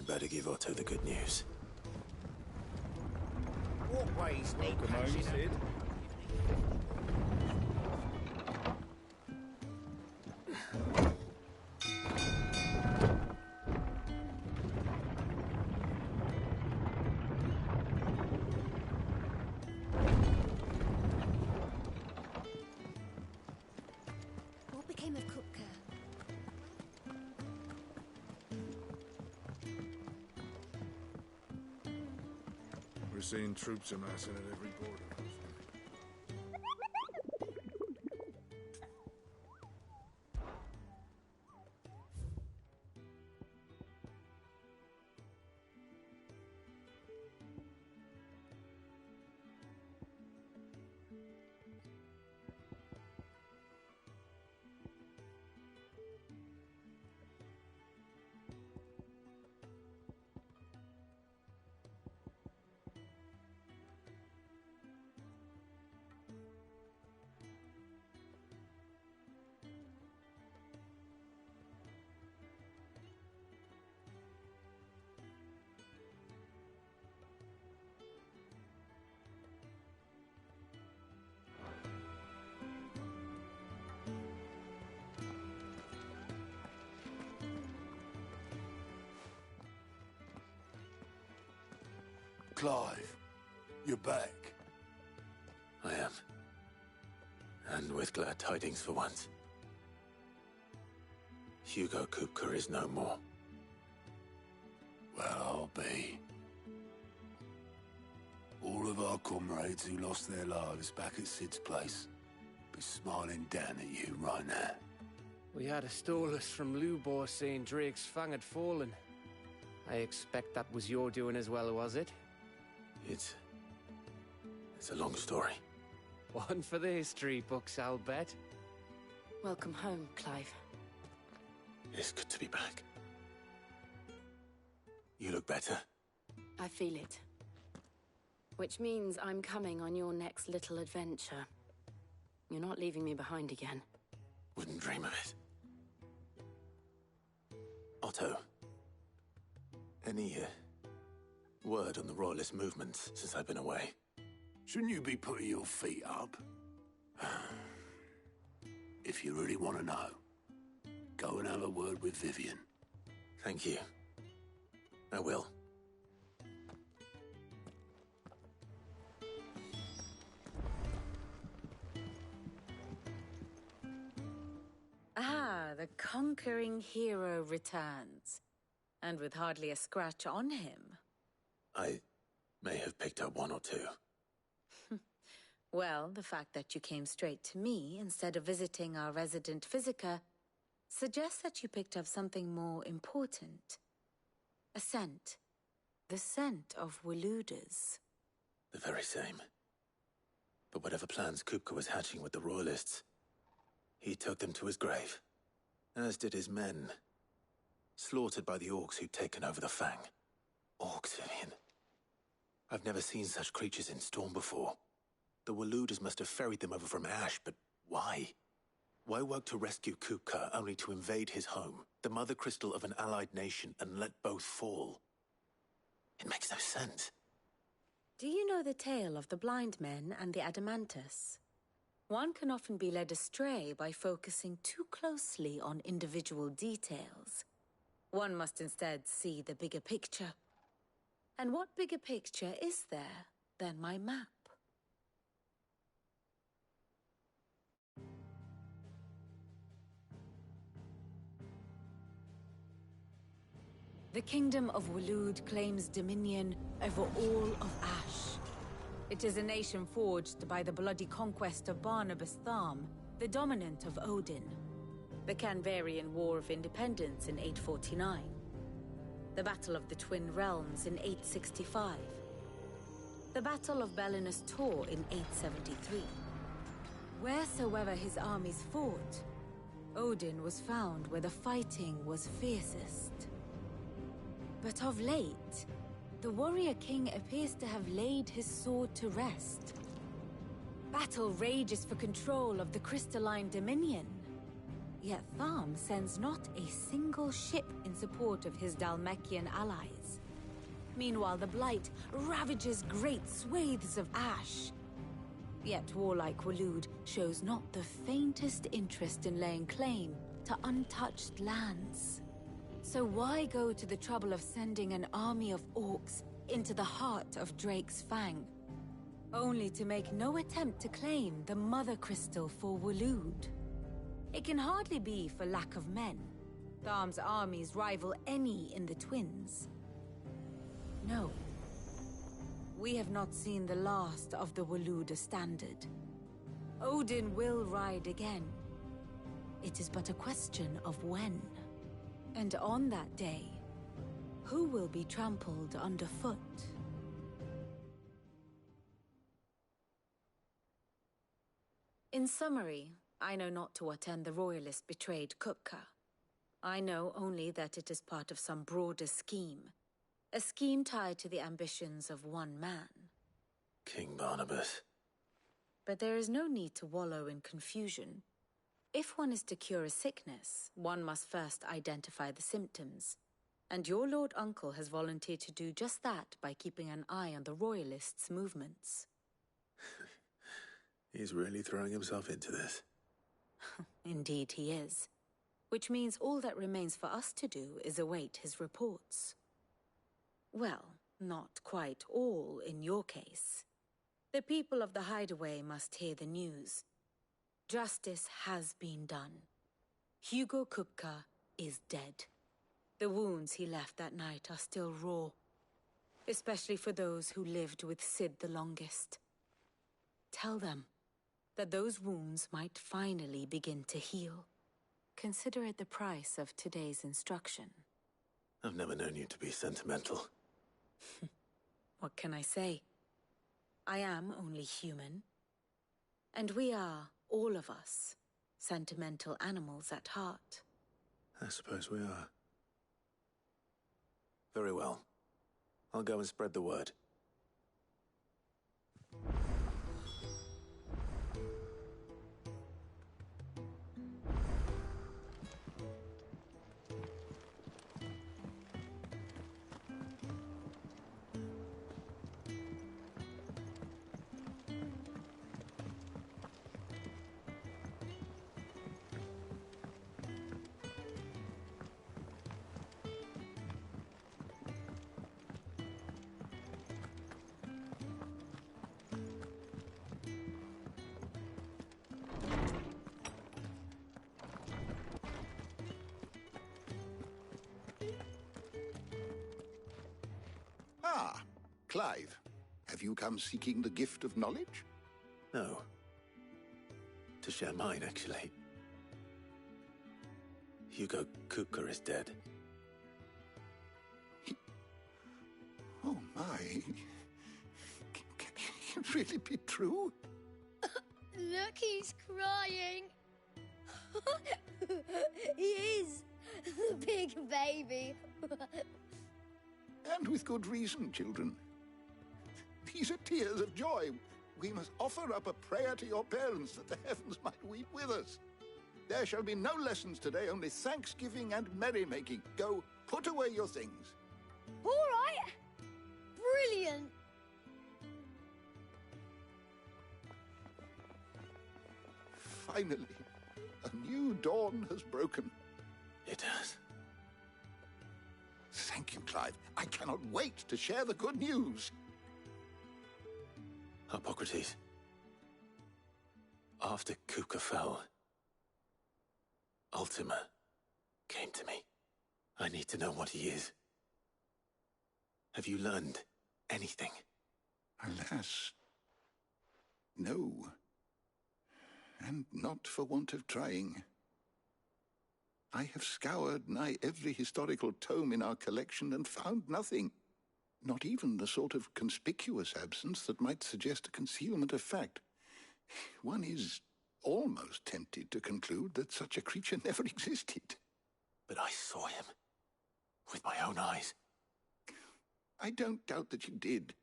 I'd better give Otto the good news. Walkways need Welcome home, patching up. Sid. What became of Kupka? We're seeing troops amassing at every border. Clive, you're back. I am. And with glad tidings for once. Hugo Kupka is no more. Well, I'll be. All of our comrades who lost their lives back at Sid's place be smiling down at you right now. We had a stolus from Lubor saying Drake's fang had fallen. I expect that was your doing as well, was it? It's a long story. One for the history books, I'll bet. Welcome home, Clive. It's good to be back. You look better. I feel it. Which means I'm coming on your next little adventure. You're not leaving me behind again. Wouldn't dream of it. Otto. Any word on the Royalist movements since I've been away? Shouldn't you be putting your feet up? If you really want to know, go and have a word with Vivian. Thank you. I will. Ah, the conquering hero returns. And with hardly a scratch on him. I may have picked up one or two. Well, the fact that you came straight to me instead of visiting our resident Physica suggests that you picked up something more important. A scent. The scent of Waloeders. The very same. But whatever plans Kupka was hatching with the Royalists, he took them to his grave. As did his men. Slaughtered by the orcs who'd taken over the Fang. Orcs, Vivian. I've never seen such creatures in Storm before. The Waloeders must have ferried them over from Ash, but why? Why work to rescue Kupka only to invade his home, the mother crystal of an allied nation, and let both fall? It makes no sense. Do you know the tale of the blind men and the Adamantus? One can often be led astray by focusing too closely on individual details. One must instead see the bigger picture. And what bigger picture is there than my map? The Kingdom of Waloed claims dominion over all of Ash. It is a nation forged by the bloody conquest of Barnabas Tharm, the dominant of Odin. The Canvarian War of Independence in 849. The Battle of the Twin Realms in 865. The Battle of Belinus Tor in 873. Wheresoever his armies fought, Odin was found where the fighting was fiercest. But of late, the warrior king appears to have laid his sword to rest. Battle rages for control of the crystalline dominion. Yet Tharm sends not a single ship in support of his Dhalmekian allies. Meanwhile, the Blight ravages great swathes of Ash. Yet warlike Waloed shows not the faintest interest in laying claim to untouched lands. So why go to the trouble of sending an army of orcs into the heart of Drake's Fang, only to make no attempt to claim the Mother Crystal for Waloed? It can hardly be for lack of men. Tharm's armies rival any in the Twins. No. We have not seen the last of the Waloed standard. Odin will ride again. It is but a question of when. And on that day, who will be trampled underfoot? In summary, I know not to what end the Royalists betrayed Kupka. I know only that it is part of some broader scheme. A scheme tied to the ambitions of one man. King Barnabas. But there is no need to wallow in confusion. If one is to cure a sickness, one must first identify the symptoms. And your Lord Uncle has volunteered to do just that by keeping an eye on the Royalists' movements. He's really throwing himself into this. Indeed he is. Which means all that remains for us to do is await his reports. Well, not quite all in your case. The people of the Hideaway must hear the news. Justice has been done. Hugo Kupka is dead. The wounds he left that night are still raw, especially for those who lived with Sid the longest. Tell them that those wounds might finally begin to heal. Consider it the price of today's instruction. I've never known you to be sentimental. What can I say? I am only human. And we are, all of us, sentimental animals at heart. I suppose we are. Very well. I'll go and spread the word. Ah, Clive. Have you come seeking the gift of knowledge? No. To share mine, actually. Hugo Kupka is dead. Oh, my. Can it really be true? Look, he's crying. He is. The big baby. And with good reason, children. These are tears of joy. We must offer up a prayer to your parents that the heavens might weep with us. There shall be no lessons today, only thanksgiving and merrymaking. Go, put away your things. All right. Brilliant. Finally, a new dawn has broken. It has. Thank you, Clive. I cannot wait to share the good news. Hippocrates. After Kupka fell, Ultima came to me. I need to know what he is. Have you learned anything? Alas, no. And not for want of trying. I have scoured nigh every historical tome in our collection and found nothing. Not even the sort of conspicuous absence that might suggest a concealment of fact. One is almost tempted to conclude that such a creature never existed. But I saw him. With my own eyes. I don't doubt that you did.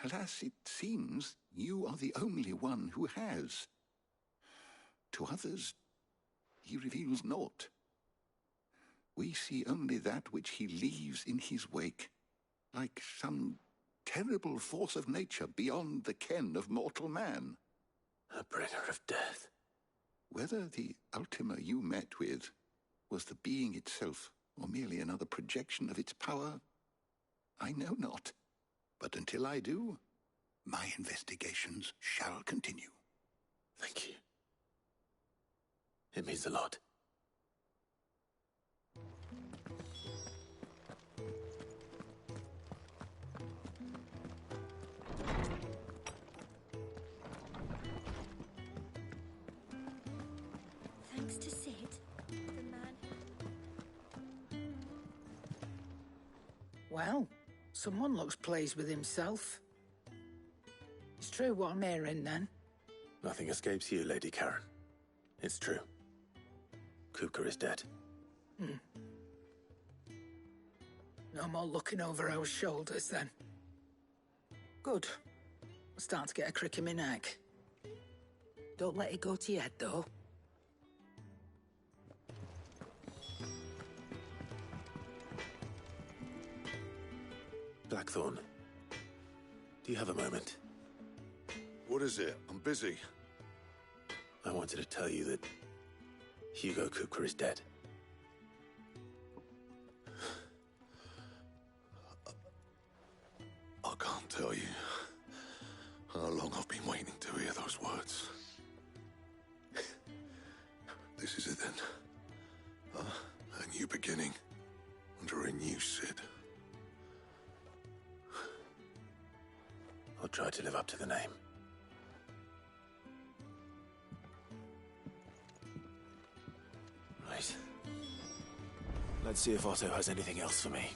Alas, it seems you are the only one who has. To others, he reveals naught. We see only that which he leaves in his wake, like some terrible force of nature beyond the ken of mortal man. A bringer of death. Whether the Ultima you met with was the being itself, or merely another projection of its power, I know not. But until I do, my investigations shall continue. Thank you. It means a lot. Thanks to Sid, the man. Well, someone looks pleased with himself. It's true what I'm hearing, then. Nothing escapes you, Lady Karen. It's true. Kupka is dead. No more looking over our shoulders, then. Good. I'm starting to get a crick in my neck. Don't let it go to your head, though. Blackthorn, do you have a moment? What is it? I'm busy. I wanted to tell you that Hugo Kupka is dead. I can't tell you how long I've been waiting to hear those words. This is it then. A new beginning under a new Sid. I'll try to live up to the name. Right. Let's see if Otto has anything else for me.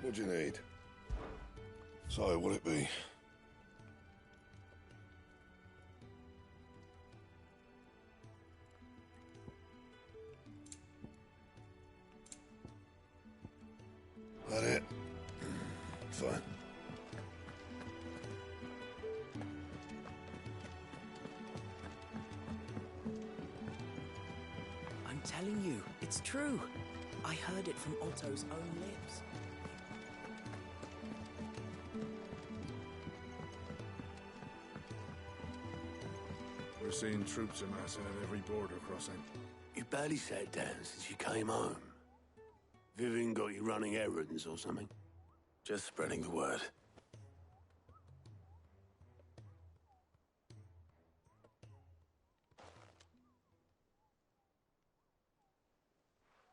What do you need? So, what'll it be? That it? Fine. I'm telling you, it's true. I heard it from Otto's own lips. We're seeing troops amassing at every border crossing. You barely sat down since you came home. Vivian got you running errands or something? Just spreading the word.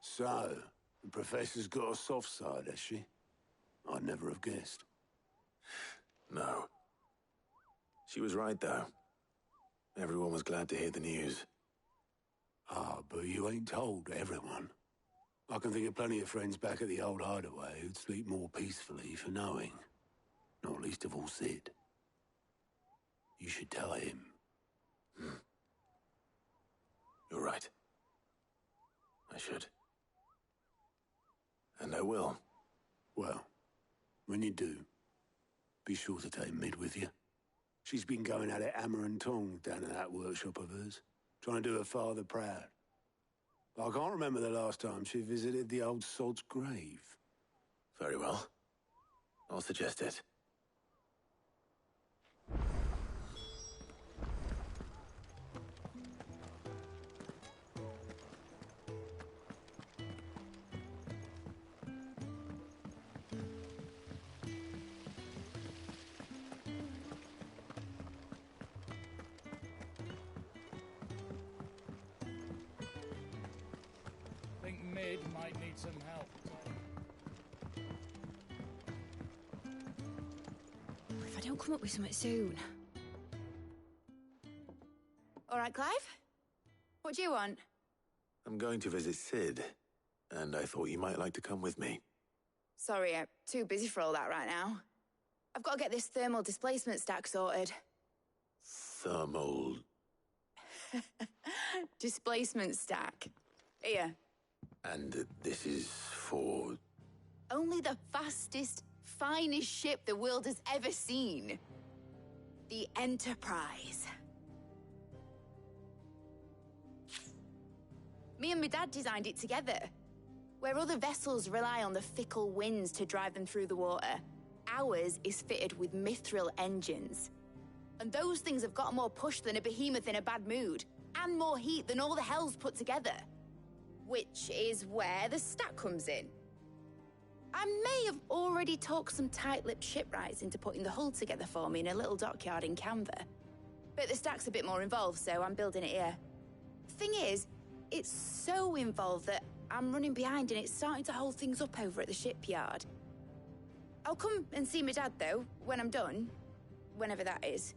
So, the Professor's got a soft side, has she? I'd never have guessed. No. She was right, though. Everyone was glad to hear the news. Ah, but you ain't told everyone. I can think of plenty of friends back at the old hideaway who'd sleep more peacefully for knowing. Not least of all Sid. You should tell him. You're right. I should. And I will. Well, when you do, be sure to take Mid with you. She's been going at it hammer and tongs down at that workshop of hers, trying to do her father proud. I can't remember the last time she visited the old sod's grave. Very well. I'll suggest it. Think Mid might need some help. If I don't come up with something soon. All right, Clive? What do you want? I'm going to visit Sid, and I thought you might like to come with me. Sorry, I'm too busy for all that right now. I've got to get this thermal displacement stack sorted. Thermal... Displacement stack. Here. And this is for... Only the fastest, finest ship the world has ever seen. The Enterprise. Me and my dad designed it together. Where other vessels rely on the fickle winds to drive them through the water, ours is fitted with mithril engines. And those things have got more push than a behemoth in a bad mood, and more heat than all the hells put together. Which is where the stack comes in. I may have already talked some tight-lipped shipwrights into putting the hull together for me in a little dockyard in Canva. But the stack's a bit more involved, so I'm building it here. Thing is, it's so involved that I'm running behind and it's starting to hold things up over at the shipyard. I'll come and see my dad, though, when I'm done. Whenever that is.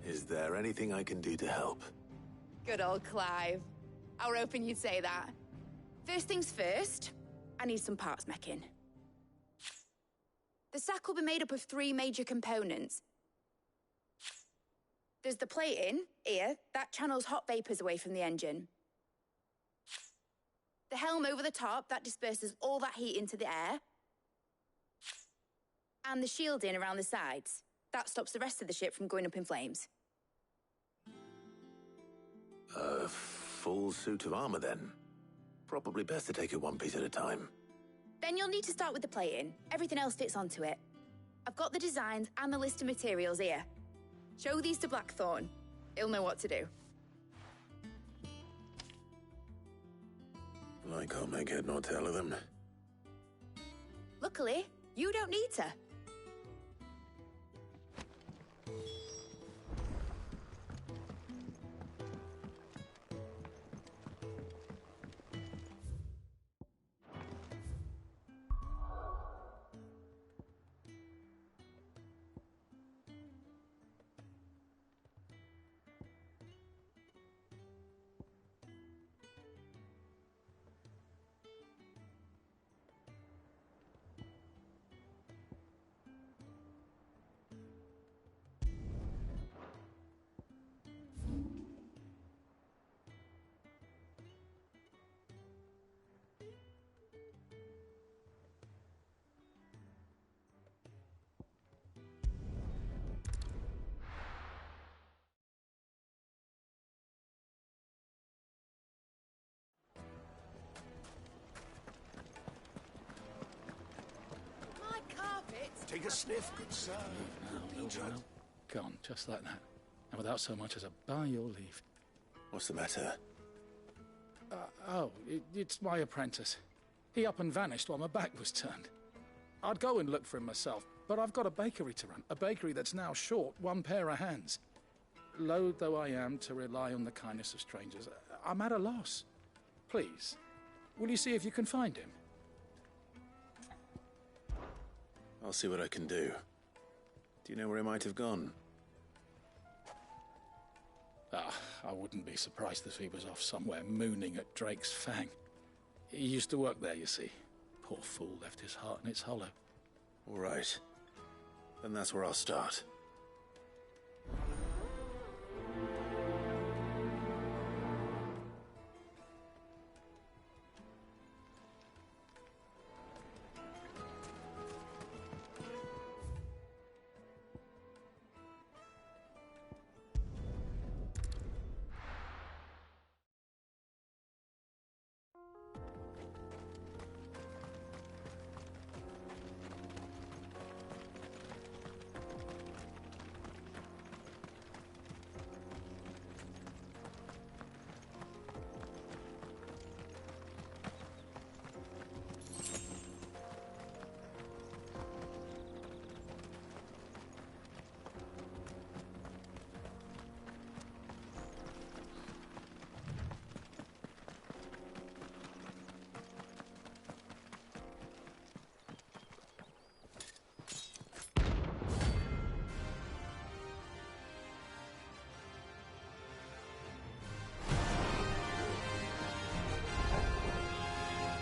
Is there anything I can do to help? Good old Clive. I were hoping you'd say that. First things first, I need some parts meching. The stack will be made up of 3 major components. There's the plating, here, that channels hot vapors away from the engine. The helm over the top, that disperses all that heat into the air. And the shielding around the sides. That stops the rest of the ship from going up in flames. A full suit of armor, then? Probably best to take it one piece at a time. Then you'll need to start with the plating. Everything else fits onto it. I've got the designs and the list of materials here. Show these to Blackthorn. He'll know what to do. I can't make head nor tail of them. Luckily, you don't need to. Take a sniff, good sir. No. Gone, just like that. And without so much as a by your leave. What's the matter? It's my apprentice. He up and vanished while my back was turned. I'd go and look for him myself, but I've got a bakery to run. A bakery that's now short 1 pair of hands. Loath though I am to rely on the kindness of strangers, I'm at a loss. Please, will you see if you can find him? I'll see what I can do. Do you know where he might have gone? I wouldn't be surprised if he was off somewhere mooning at Drake's Fang. He used to work there, you see. Poor fool left his heart in its hollow. All right. Then that's where I'll start.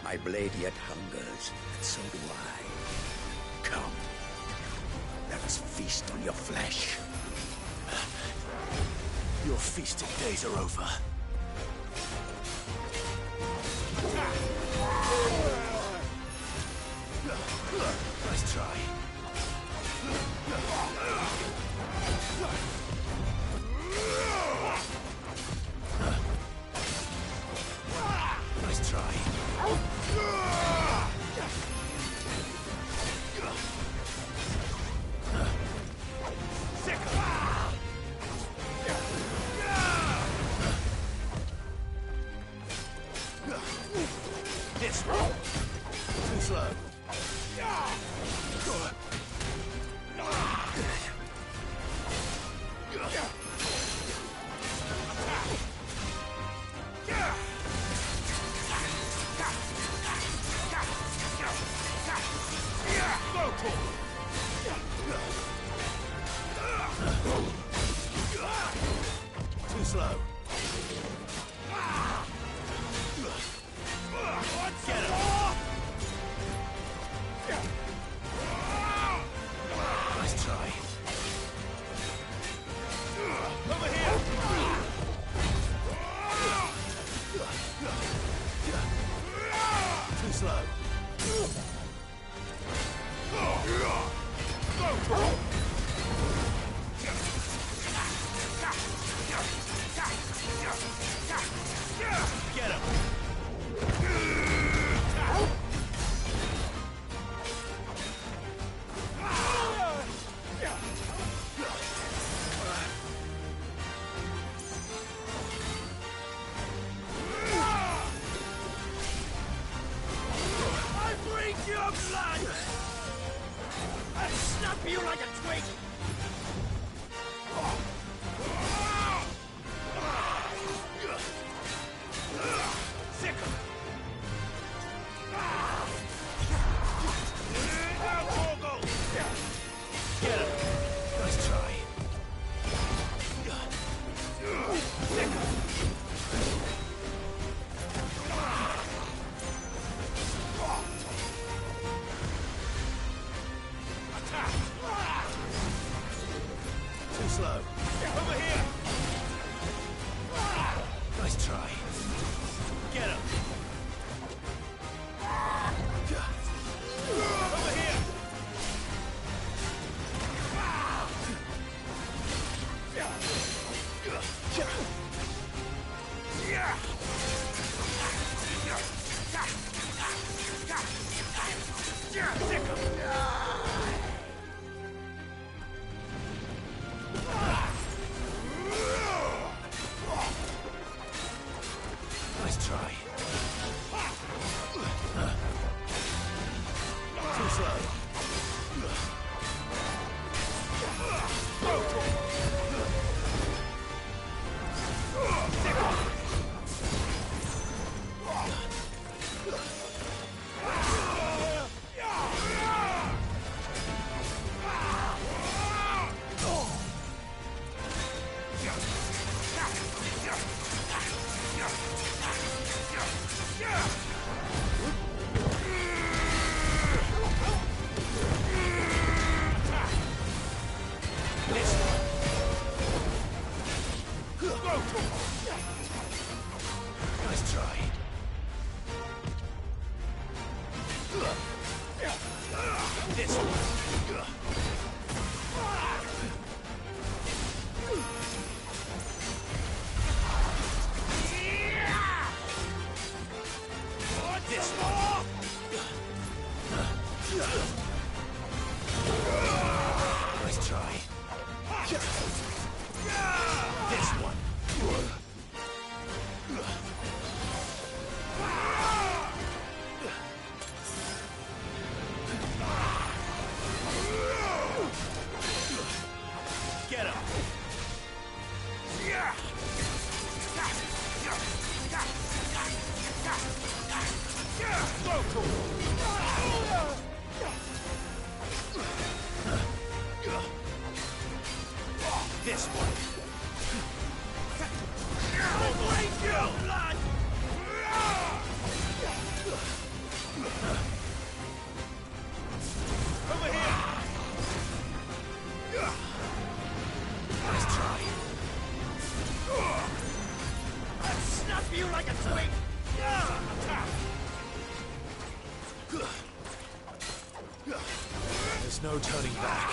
My blade yet hungers, and so do I. Come, let us feast on your flesh. Your feasting days are over. Nice try. Too slow. Get him! Nice try. Over here! Too slow. Get him! I breathe your blood! I'll snap you like a twig! Sick him! Get him! Nice try. Sick him! Attack! Too slow. Over here! Nice try. Get him! Over here! Sick him! Nice try. Too slow. Nice try. This one. This one. Nice try. This one. Get him! This one. Over here! Nice try. I'll snap you like a twig! Attack! There's no turning back.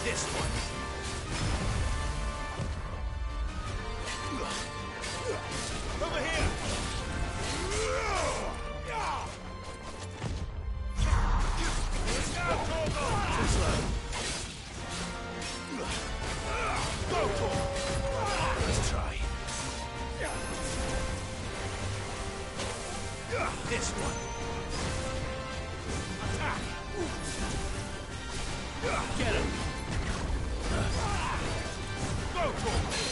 This one. Over here. Too slow. Go, nice try. This one. Attack. Get him! Go for it!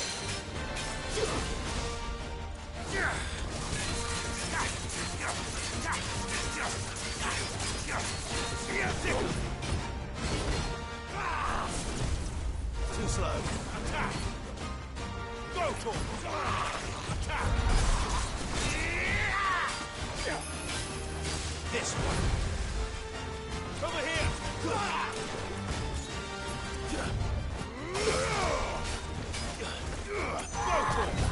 Too slow. Attack! Go for it! Attack! This one. Over here! Go for it!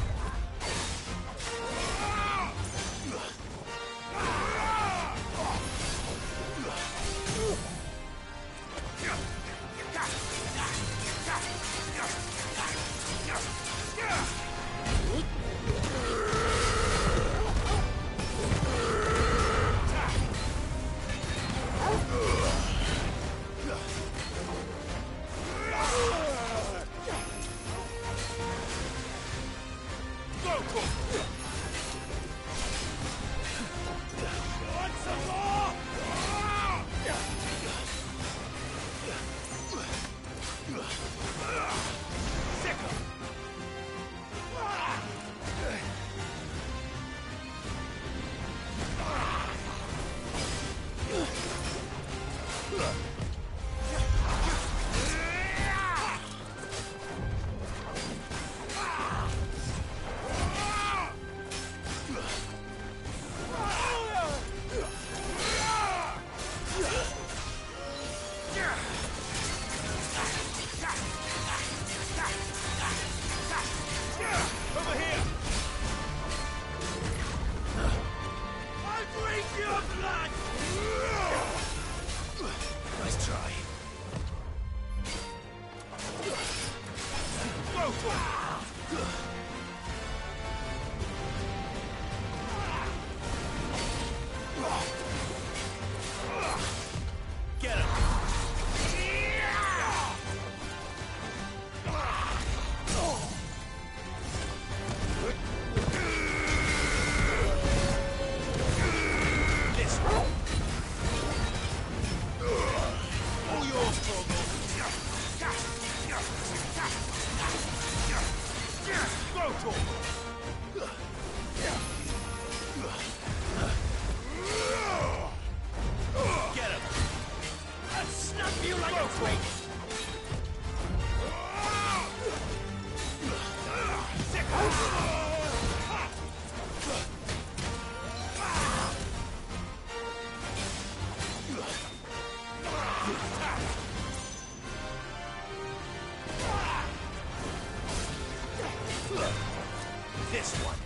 This one.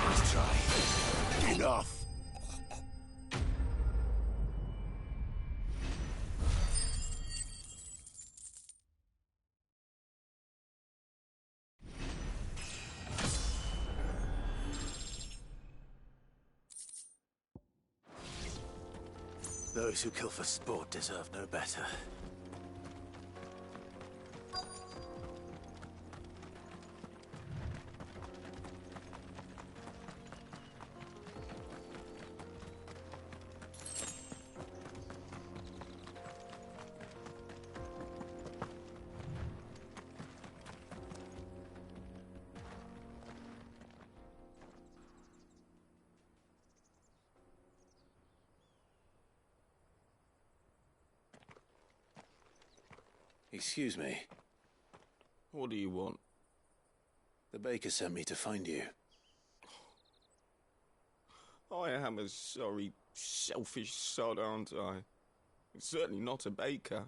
Let's try. Enough. Those who kill for sport deserve no better. Excuse me. What do you want? The baker sent me to find you. I am a sorry, selfish sod, aren't I? Certainly not a baker.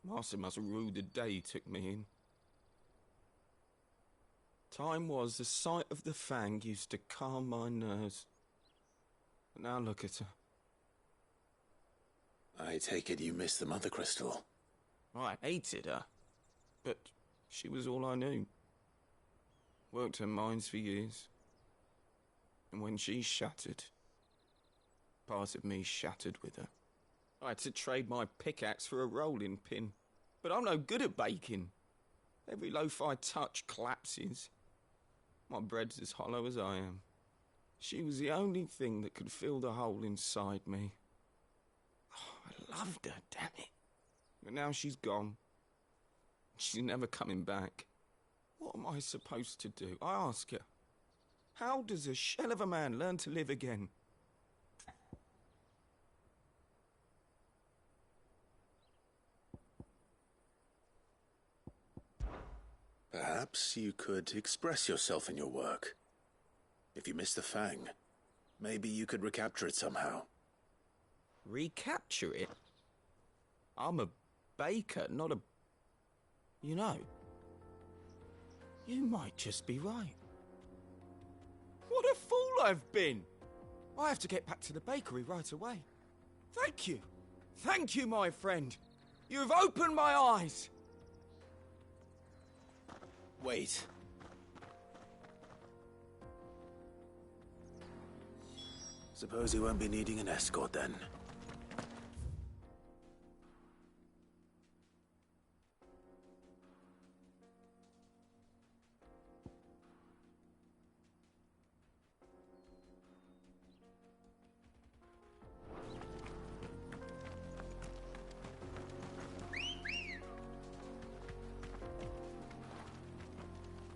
Master must rue the day he took me in. Time was the sight of the Fang used to calm my nerves. But now look at her. I take it you missed the Mother Crystal. I hated her, but she was all I knew. Worked her mines for years. And when she shattered, part of me shattered with her. I had to trade my pickaxe for a rolling pin, but I'm no good at baking. Every loaf I touch collapses. My bread's as hollow as I am. She was the only thing that could fill the hole inside me. Oh, I loved her, damn it. But now she's gone. She's never coming back. What am I supposed to do? I ask her. How does a shell of a man learn to live again? Perhaps you could express yourself in your work. If you miss the Fang, maybe you could recapture it somehow. Recapture it? I'm a baker, not a... You know, you might just be right. What a fool I've been! I have to get back to the bakery right away. Thank you. Thank you, my friend. You've opened my eyes. Wait. Suppose he won't be needing an escort then.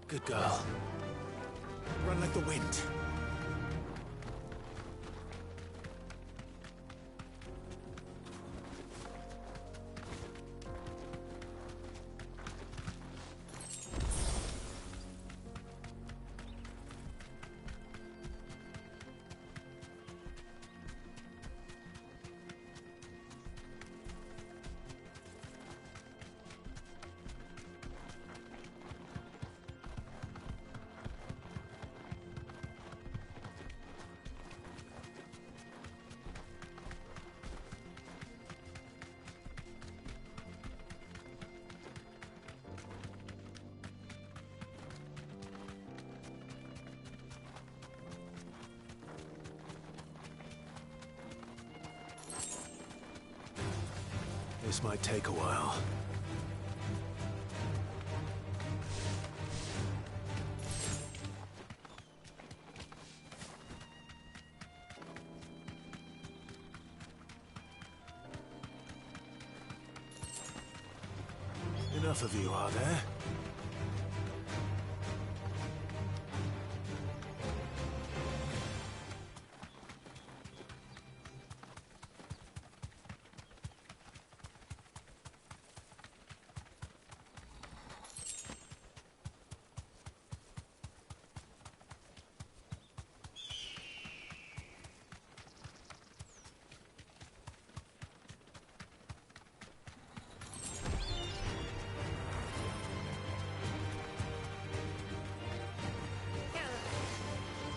Good girl. Run like the wind. This might take a while. Enough of you, are there?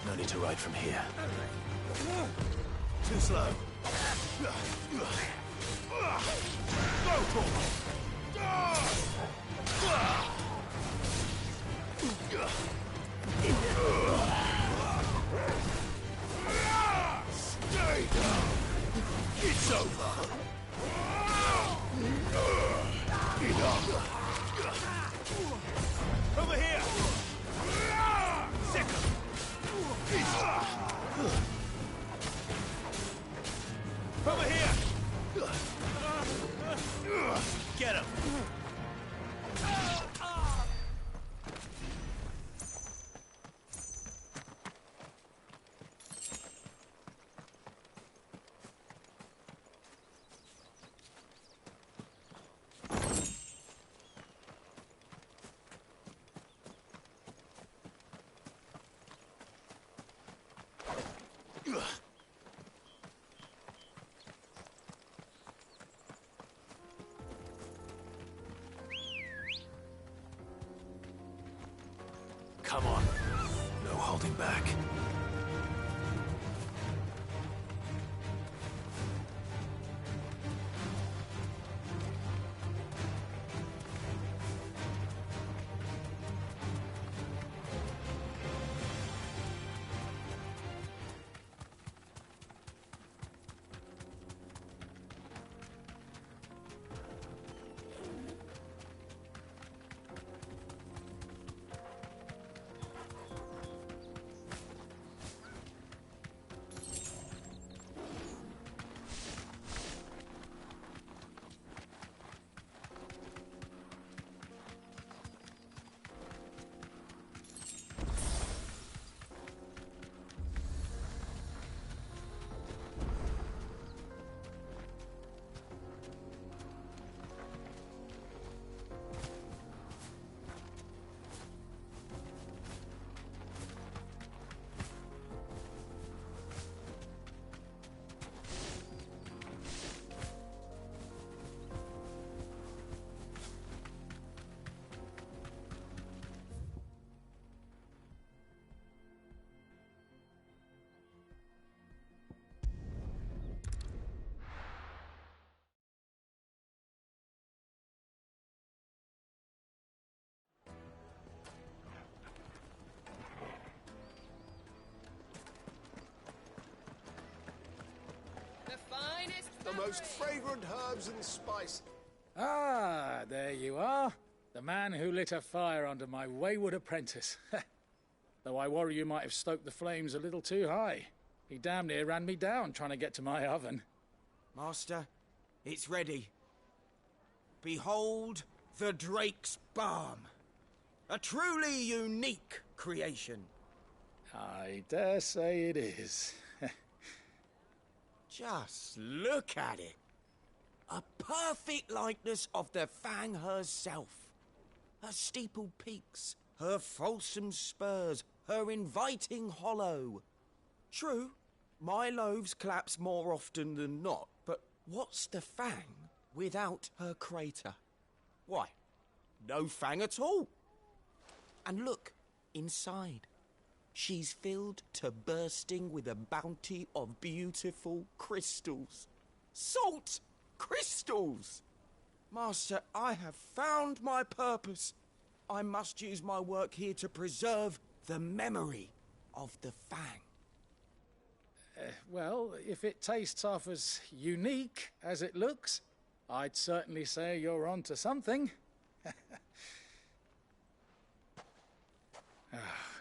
No need to ride from here. Too slow. Go, Torvald! Stay down! It's over! Enough! Over here! Second! Over here! Get him! Come on. No holding back. most fragrant herbs and spices. Ah, there you are. The man who lit a fire under my wayward apprentice. Though I worry you might have stoked the flames a little too high. He damn near ran me down trying to get to my oven. Master, it's ready. Behold the Drake's Balm. A truly unique creation. I dare say it is. Just look at it. A perfect likeness of the Fang herself. Her steepled peaks, her fulsome spurs, her inviting hollow. True, my loaves collapse more often than not, but what's the Fang without her crater? Why, no Fang at all. And look, inside. She's filled to bursting with a bounty of beautiful crystals. Salt crystals! Master, I have found my purpose. I must use my work here to preserve the memory of the Fang. Well, if it tastes half as unique as it looks, I'd certainly say you're onto something.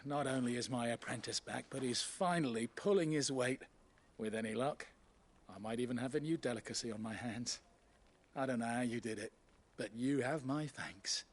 Not only is my apprentice back, but he's finally pulling his weight. With any luck, I might even have a new delicacy on my hands. I don't know how you did it, but you have my thanks.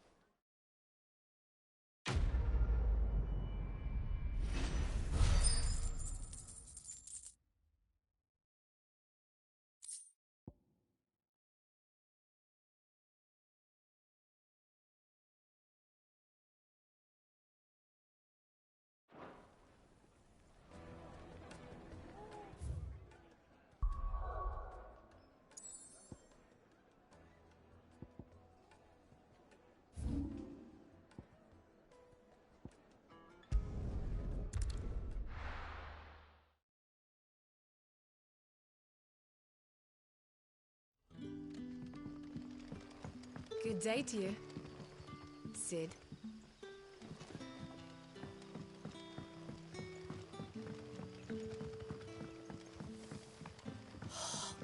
Good day to you, Cid.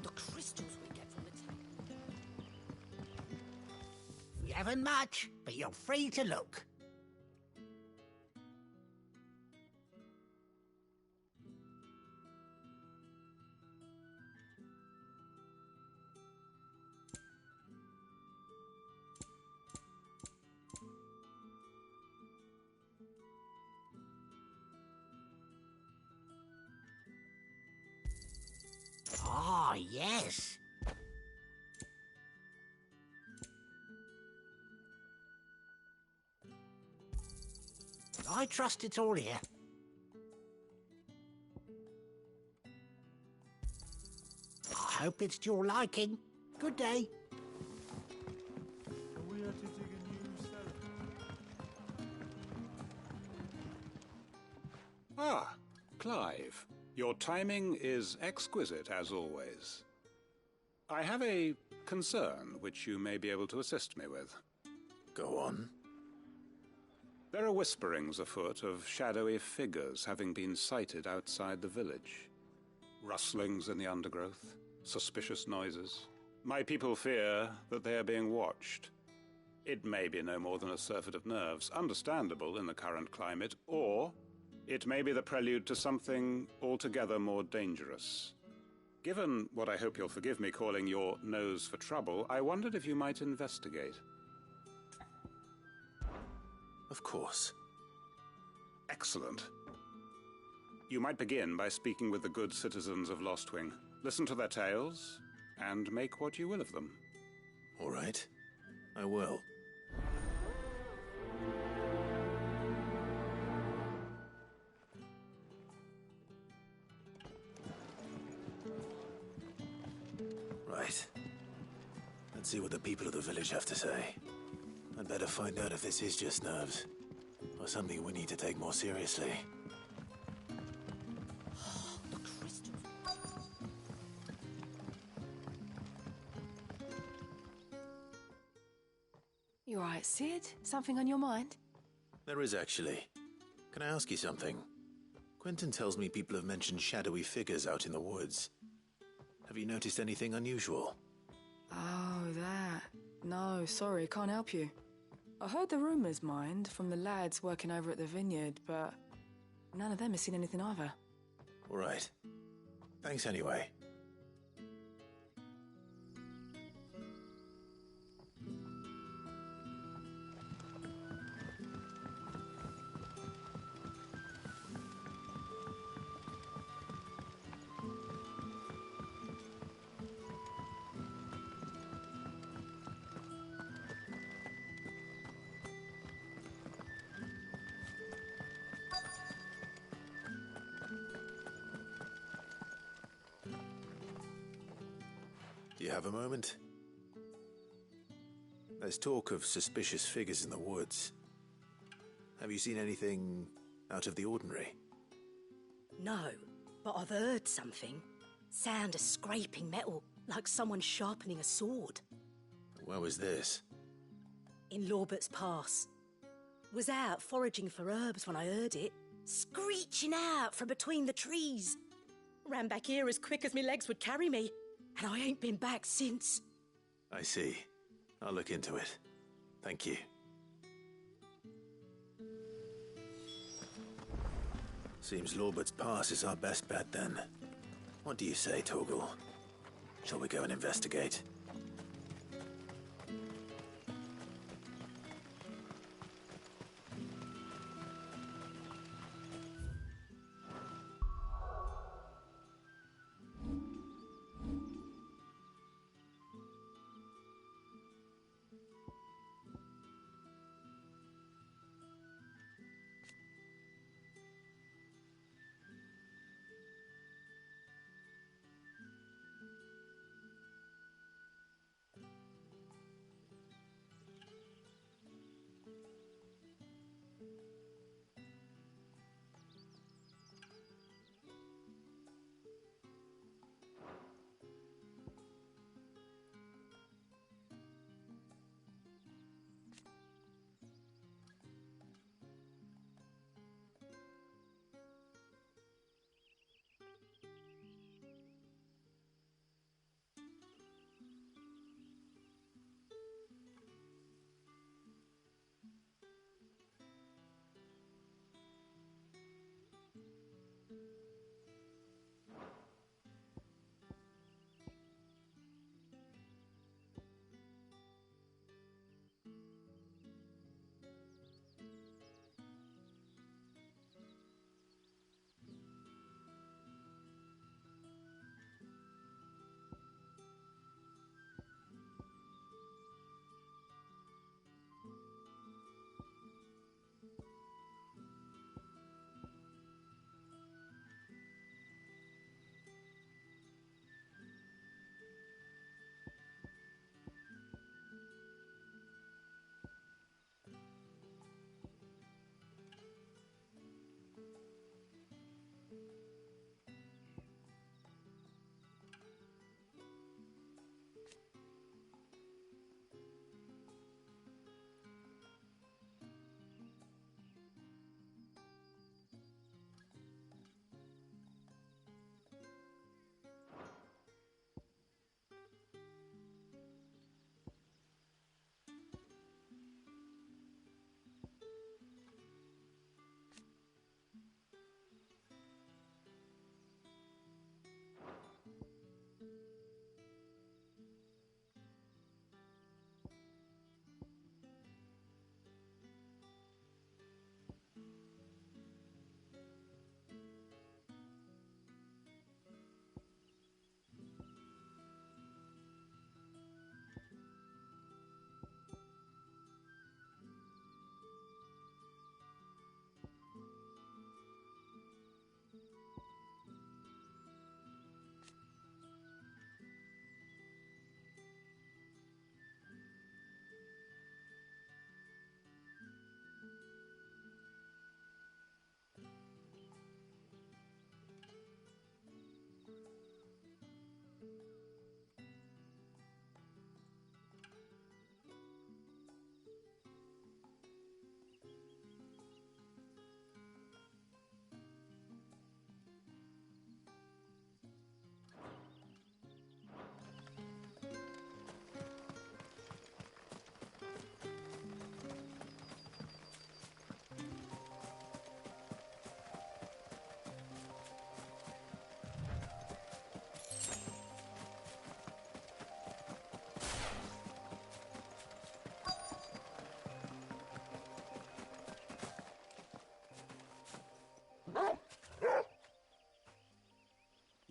The crystals we get from the temple. We haven't much, but you're free to look. Ah, yes. I trust it's all here. I hope it's to your liking. Good day. We are to dig a new cell. Ah, Clive. Your timing is exquisite, as always. I have a concern which you may be able to assist me with. Go on. There are whisperings afoot of shadowy figures having been sighted outside the village. Rustlings in the undergrowth, suspicious noises. My people fear that they are being watched. It may be no more than a surfeit of nerves, understandable in the current climate, or it may be the prelude to something altogether more dangerous. Given what I hope you'll forgive me calling your nose for trouble, I wondered if you might investigate. Of course. Excellent. You might begin by speaking with the good citizens of Lostwing. Listen to their tales, and make what you will of them. All right. I will. Right. Let's see what the people of the village have to say. I'd better find out if this is just nerves, or something we need to take more seriously. The crystals. You all right, Cid? Something on your mind? There is, actually. Can I ask you something? Quentin tells me people have mentioned shadowy figures out in the woods. Have you noticed anything unusual? Oh, that. No, sorry, can't help you. I heard the rumours, mind, from the lads working over at the vineyard, but none of them has seen anything either. All right. Thanks anyway. Do you have a moment? There's talk of suspicious figures in the woods. Have you seen anything out of the ordinary? No, but I've heard something. Sound of scraping metal, like someone sharpening a sword. Where was this? In Lorbert's Pass. Was out foraging for herbs when I heard it, screeching out from between the trees. Ran back here as quick as my legs would carry me, and I ain't been back since. I see. I'll look into it. Thank you. Seems Lorbert's Pass is our best bet then. What do you say, Torgal? Shall we go and investigate?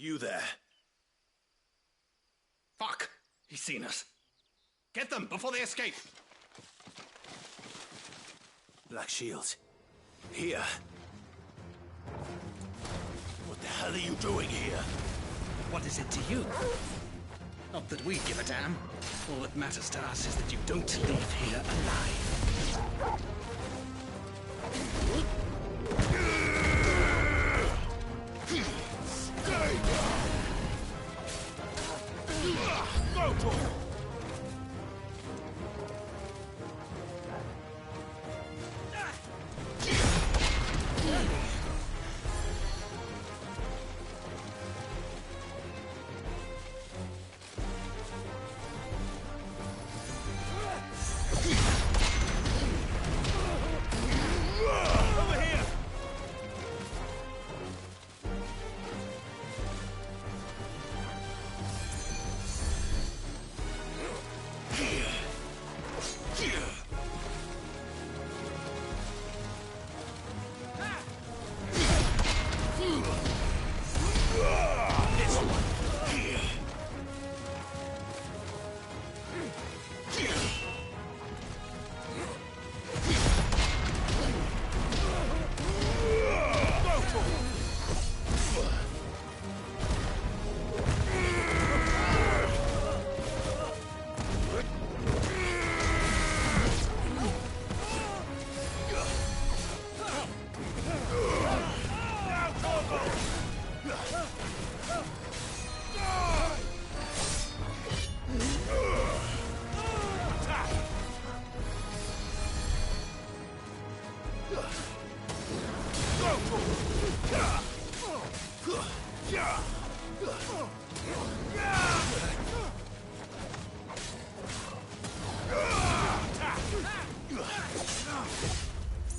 You there. Fuck! He's seen us. Get them before they escape! Black Shields. Here. What the hell are you doing here? What is it to you? Not that we give a damn. All that matters to us is that you don't leave here alive. Go for it!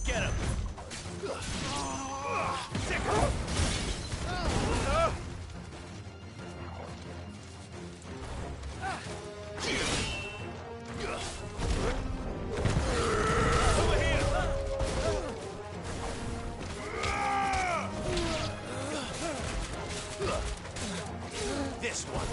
Get him! This one.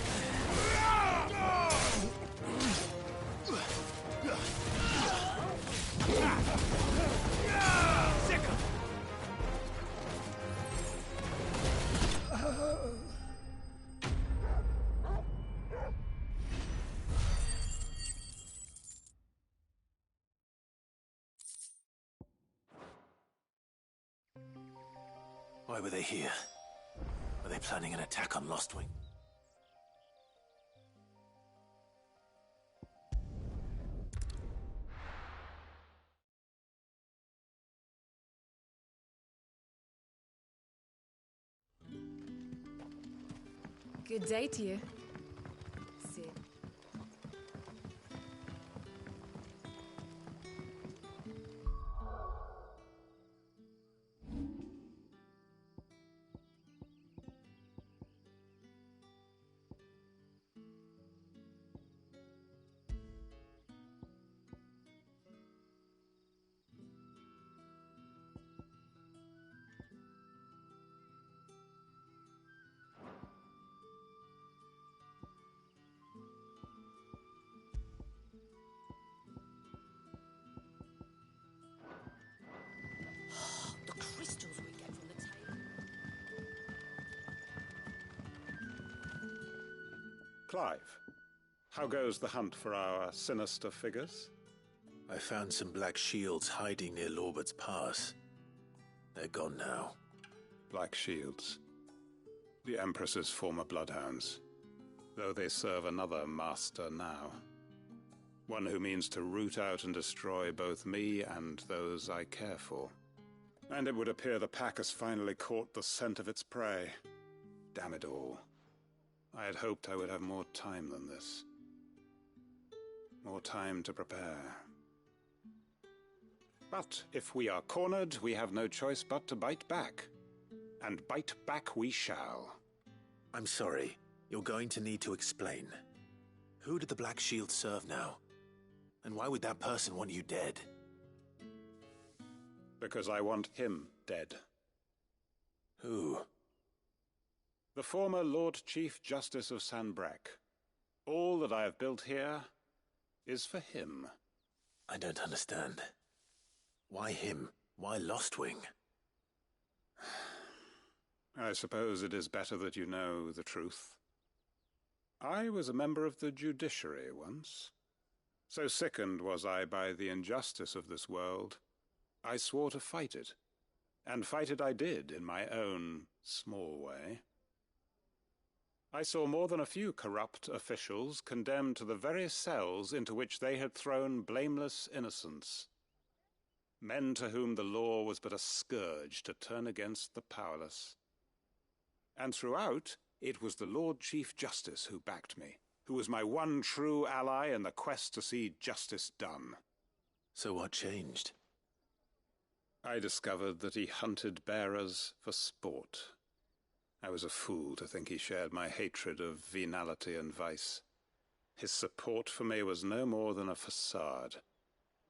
Why were they here? Were they planning an attack on Lostwing? Good day to you. See. The crystals we get from the table. Clive, how goes the hunt for our sinister figures? I found some Black Shields hiding near Lorbert's Pass. They're gone now. Black Shields. The Empress's former bloodhounds. Though they serve another master now. One who means to root out and destroy both me and those I care for. And it would appear the pack has finally caught the scent of its prey. Damn it all. I had hoped I would have more time than this. More time to prepare. But if we are cornered, we have no choice but to bite back. And bite back we shall. I'm sorry. You're going to need to explain. Who did the Black Shield serve now? And why would that person want you dead? Because I want him dead. Who? The the former Lord Chief Justice of Sanbreque. All that I have built here is for him. I don't understand. Why him? Why Lostwing? I suppose it is better that you know the truth. I was a member of the judiciary once. So sickened was I by the injustice of this world, I swore to fight it. And fight it I did in my own small way. I saw more than a few corrupt officials condemned to the very cells into which they had thrown blameless innocents. Men to whom the law was but a scourge to turn against the powerless. And throughout, it was the Lord Chief Justice who backed me, who was my one true ally in the quest to see justice done. So what changed? I discovered that he hunted bearers for sport. I was a fool to think he shared my hatred of venality and vice. His support for me was no more than a facade,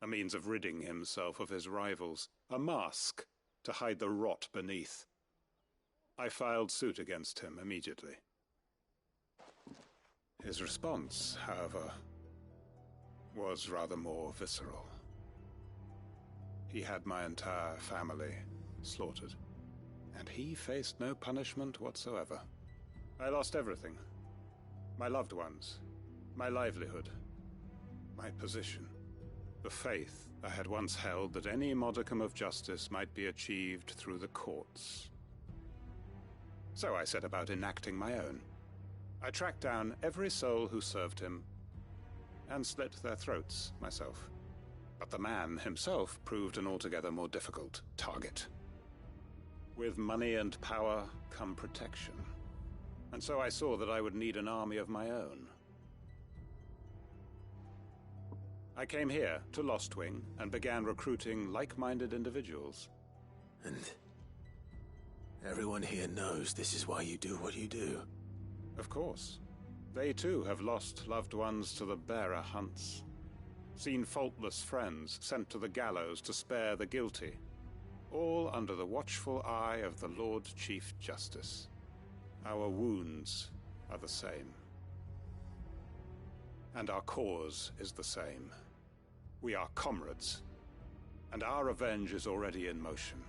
a means of ridding himself of his rivals, a mask to hide the rot beneath. I filed suit against him immediately. His response, however, was rather more visceral. He had my entire family slaughtered, and he faced no punishment whatsoever. I lost everything. My loved ones, my livelihood, my position, the faith I had once held that any modicum of justice might be achieved through the courts. So I set about enacting my own. I tracked down every soul who served him, and slit their throats myself. But the man himself proved an altogether more difficult target. With money and power come protection. And so I saw that I would need an army of my own. I came here to Lostwing and began recruiting like-minded individuals. And everyone here knows this is why you do what you do. Of course. They too have lost loved ones to the bearer hunts. Seen faultless friends sent to the gallows to spare the guilty. All under the watchful eye of the Lord Chief Justice. Our wounds are the same. And our cause is the same. We are comrades. And our revenge is already in motion.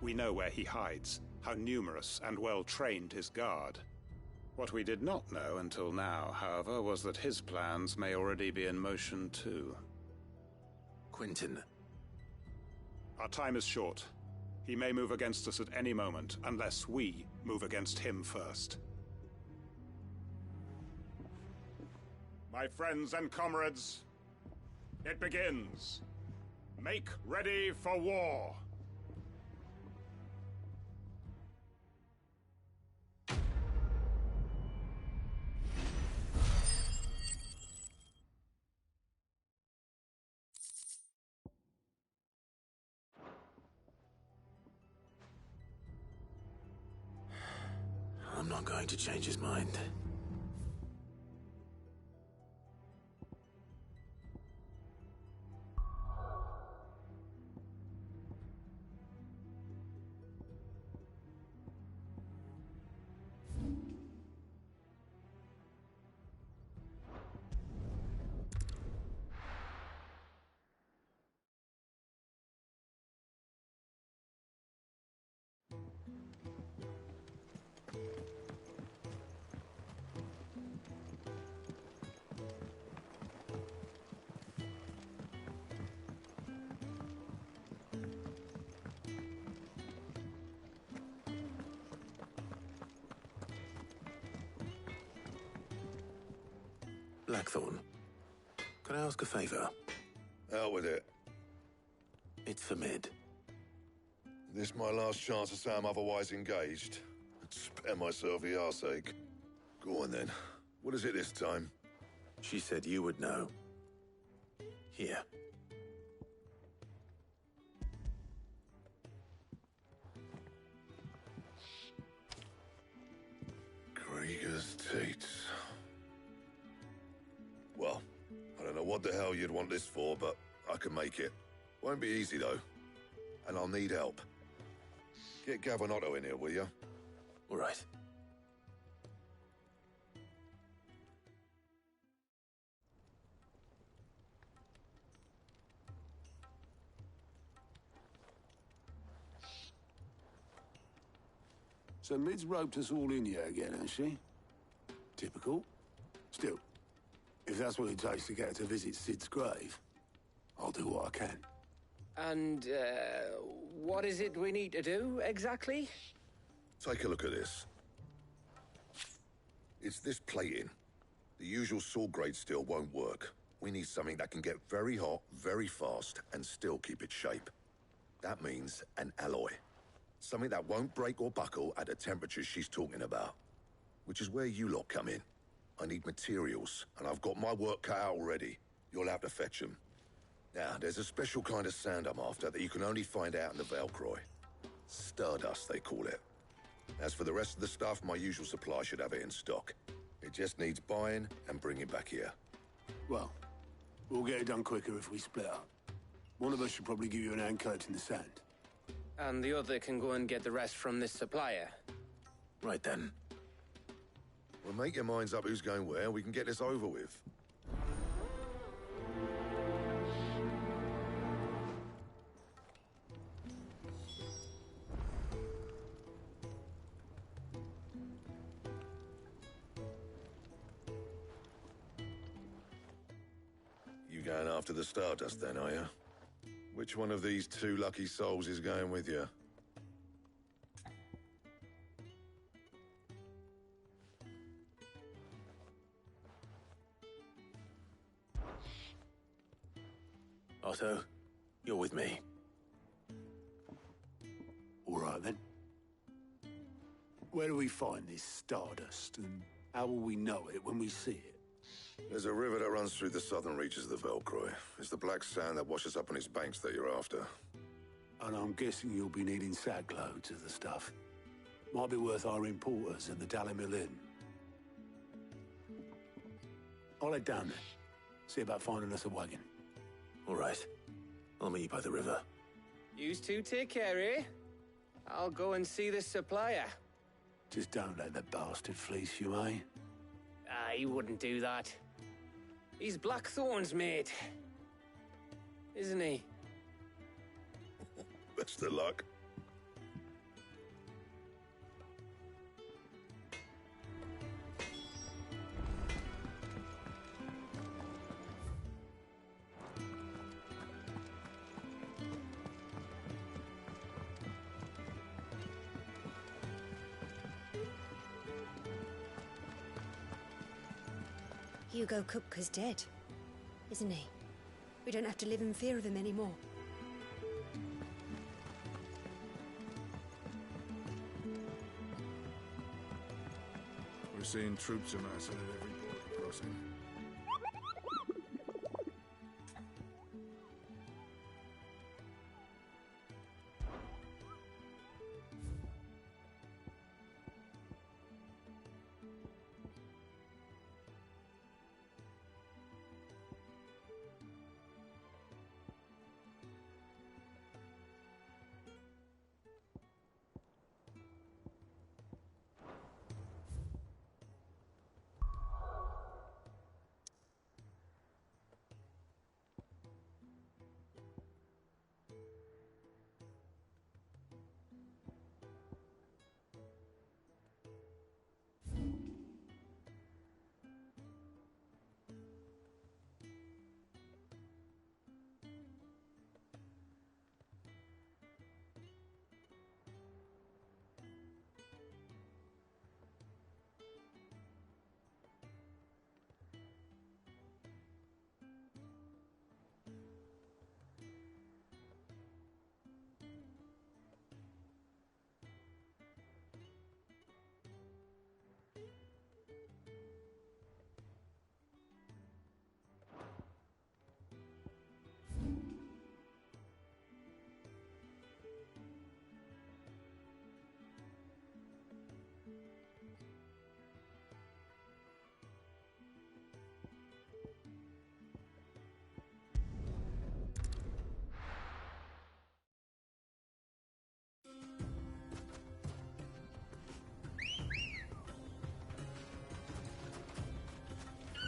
We know where he hides, how numerous and well-trained his guard. What we did not know until now, however, was that his plans may already be in motion too. Quentin. Our time is short. He may move against us at any moment, unless we move against him first. My friends and comrades, it begins. Make ready for war. I'm not going to change his mind. Blackthorn, can I ask a favor? Out with it. It's for Mid. This my last chance to say I'm otherwise engaged. Spare myself the arseache. Go on then. What is it this time? She said you would know. Here. Krieger's Teats. Well, I don't know what the hell you'd want this for, but I can make it. Won't be easy, though. And I'll need help. Get Gavinotto in here, will you? All right. So Mid's roped us all in here again, has she? Typical. Still, if that's what it takes to get her to visit Sid's grave, I'll do what I can. And, what is it we need to do, exactly? Take a look at this. It's this plating. The usual sword grade steel won't work. We need something that can get very hot, very fast, and still keep its shape. That means an alloy. Something that won't break or buckle at the temperatures she's talking about. Which is where you lot come in. I need materials, and I've got my work cut out already. You'll have to fetch them. Now, there's a special kind of sand I'm after that you can only find out in the Velcroy. Stardust, they call it. As for the rest of the stuff, my usual supply should have it in stock. It just needs buying and bringing back here. Well, we'll get it done quicker if we split up. One of us should probably give you an hand coat in the sand. And the other can go and get the rest from this supplier. Right then. Well, make your minds up who's going where, and we can get this over with. You going after the Stardust then, are you? Which one of these two lucky souls is going with you? Otto, you're with me. All right, then. Where do we find this Stardust, and how will we know it when we see it? There's a river that runs through the southern reaches of the Velcroy. It's the black sand that washes up on its banks that you're after. And I'm guessing you'll be needing sack loads of the stuff. Might be worth our importers at the Dalimil Inn. I'll head down there. See about finding us a wagon. All right. I'll meet you by the river. Yous two take care, eh? I'll go and see this supplier. Just don't let the bastard fleece you, eh? He wouldn't do that. He's Blackthorn's mate. Isn't he? Best of luck. Hugo Kupka's dead, isn't he? We don't have to live in fear of him anymore. We're seeing troops amassing at every border crossing.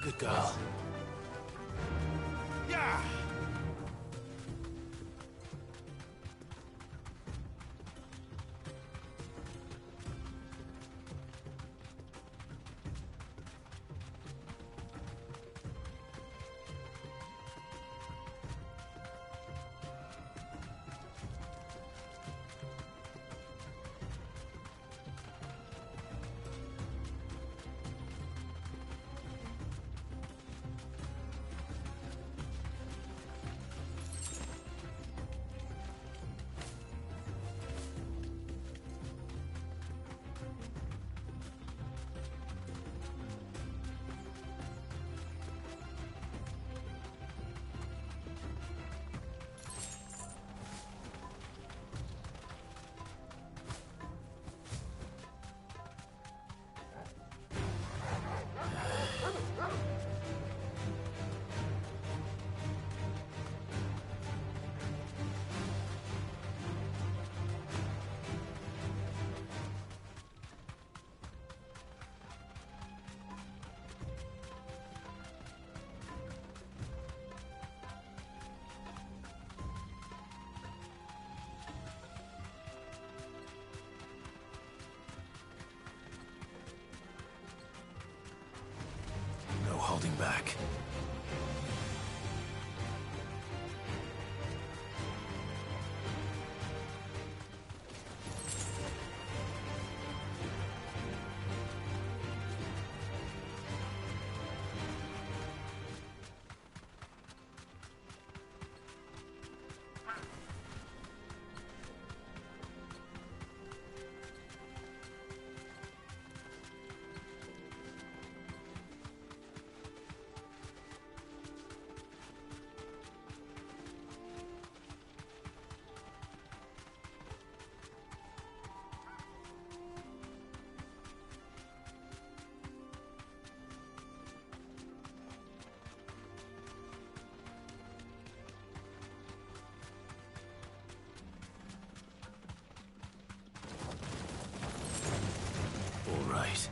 Good girl. Yeah! back. All right.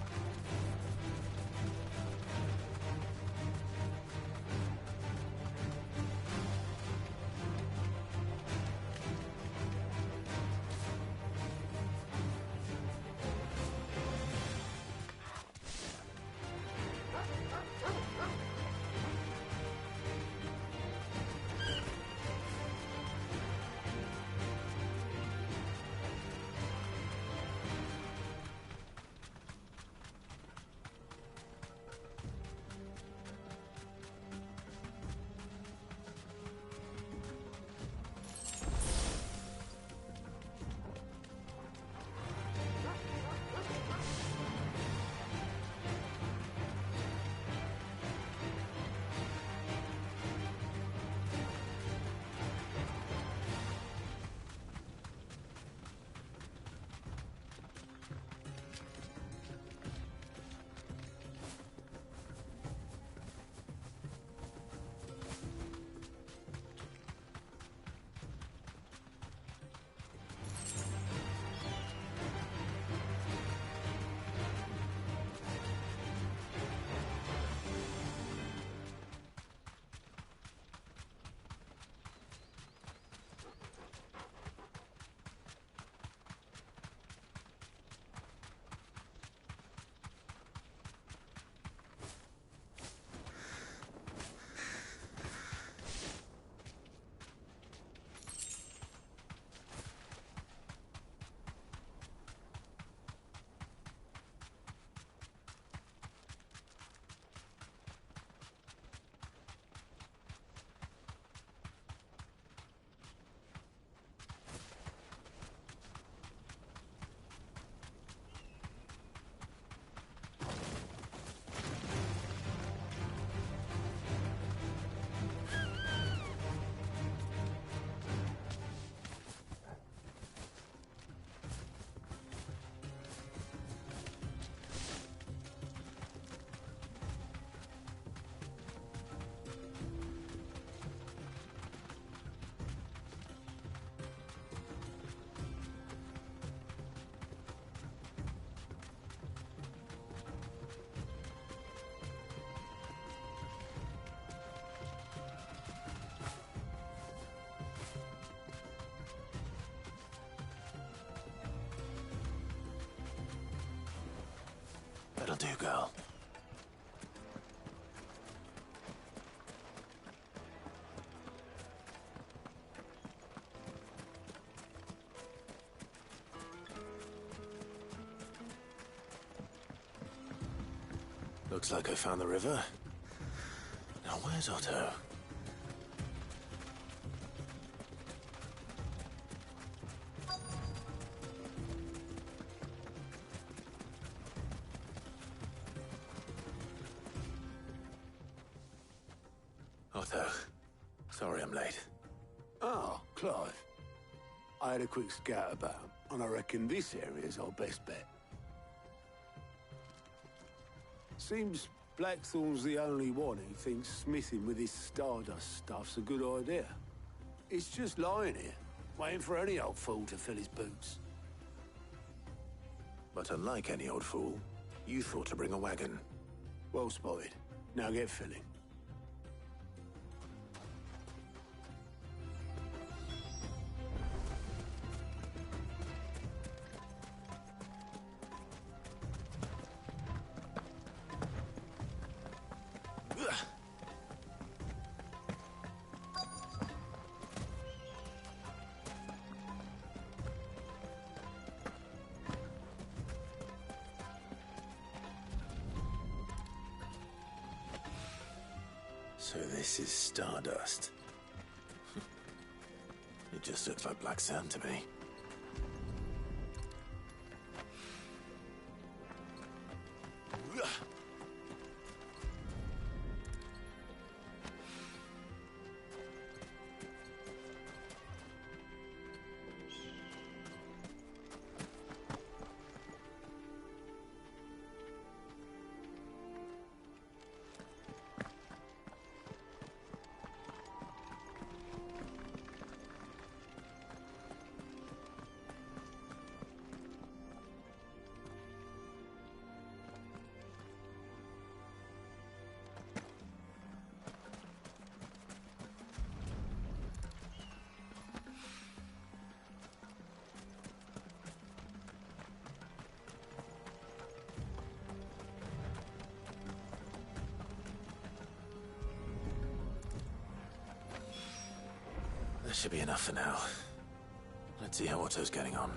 That'll do, girl. Looks like I found the river. Now where's Otto? Otto, sorry I'm late. Oh, Clive. I had a quick scout about, and I reckon this area's our best bet. Seems Blackthorn's the only one who thinks smithing with his Stardust stuff's a good idea. It's just lying here, waiting for any old fool to fill his boots. But unlike any old fool, you thought to bring a wagon. Well spotted. Now get filling. Ugh. So this is Stardust. It just looks like black sand to me. That should be enough for now. Let's see how Otto's getting on.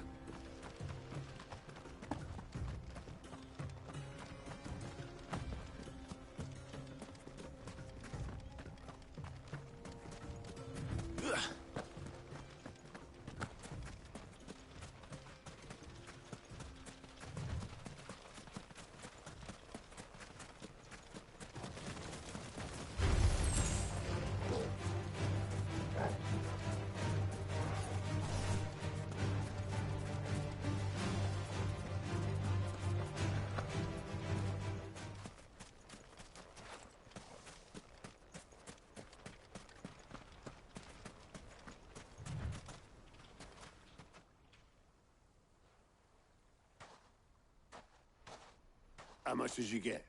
How much did you get?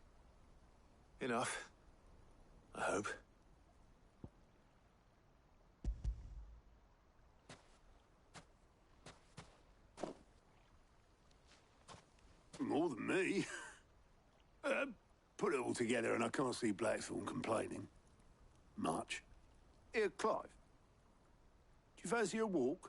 Enough. I hope. More than me. Put it all together and I can't see Blackthorn complaining. Much. Here, Clive. Do you fancy a walk?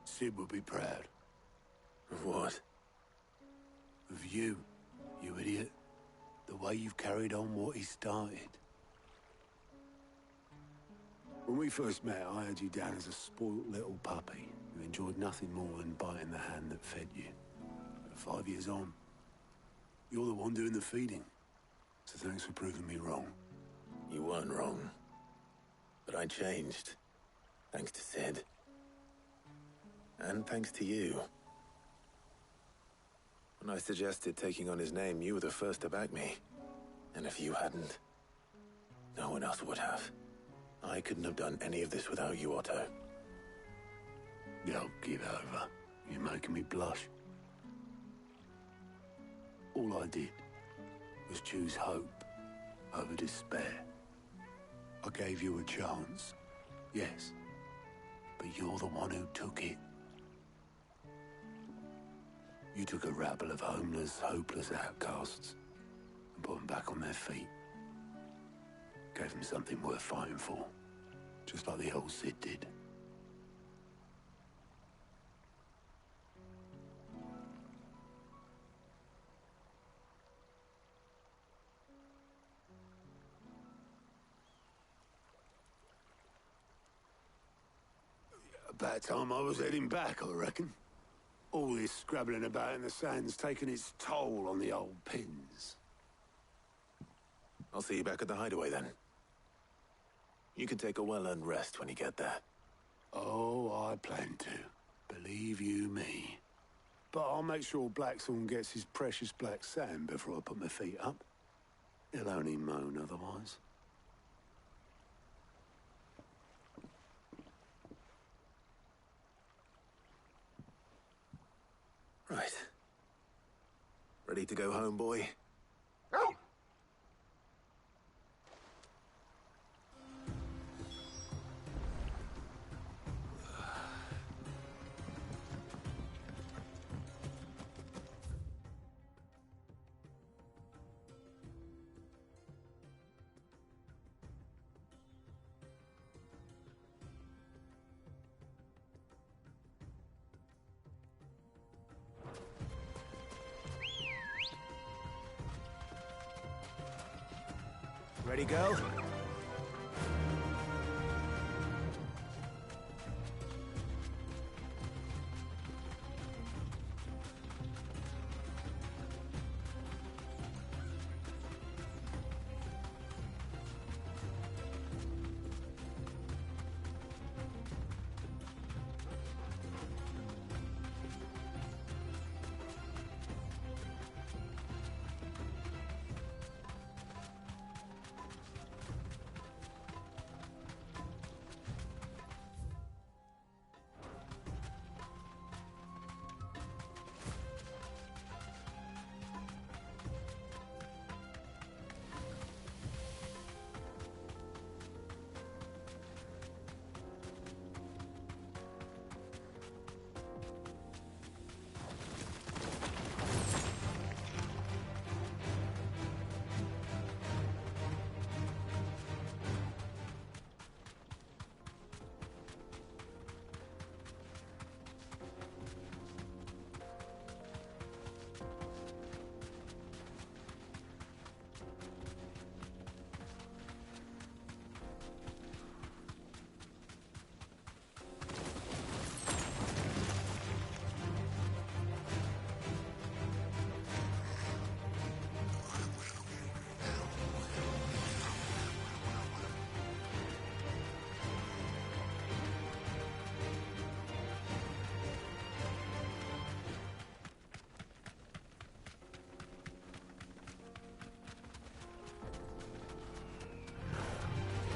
Sid would be proud. Of what? Of you, you idiot. The way you've carried on what he started. When we first met, I had you down as a spoilt little puppy who enjoyed nothing more than biting the hand that fed you. But 5 years on, you're the one doing the feeding. So thanks for proving me wrong. You weren't wrong. But I changed. Thanks to Sid. And thanks to you. When I suggested taking on his name, you were the first to back me. And if you hadn't, no one else would have. I couldn't have done any of this without you, Otto. Don't give over. You're making me blush. All I did was choose hope over despair. I gave you a chance, yes, but you're the one who took it. You took a rabble of homeless, hopeless outcasts and put them back on their feet. Gave them something worth fighting for, just like the old Sid did. About time I was heading back, I reckon. All this scrabbling about in the sand's taken its toll on the old pins. I'll see you back at the hideaway then. You can take a well-earned rest when you get there. Oh, I plan to. Believe you me. But I'll make sure Blackthorn gets his precious black sand before I put my feet up. He'll only moan otherwise. Right. Ready to go home, boy? Ready, girl?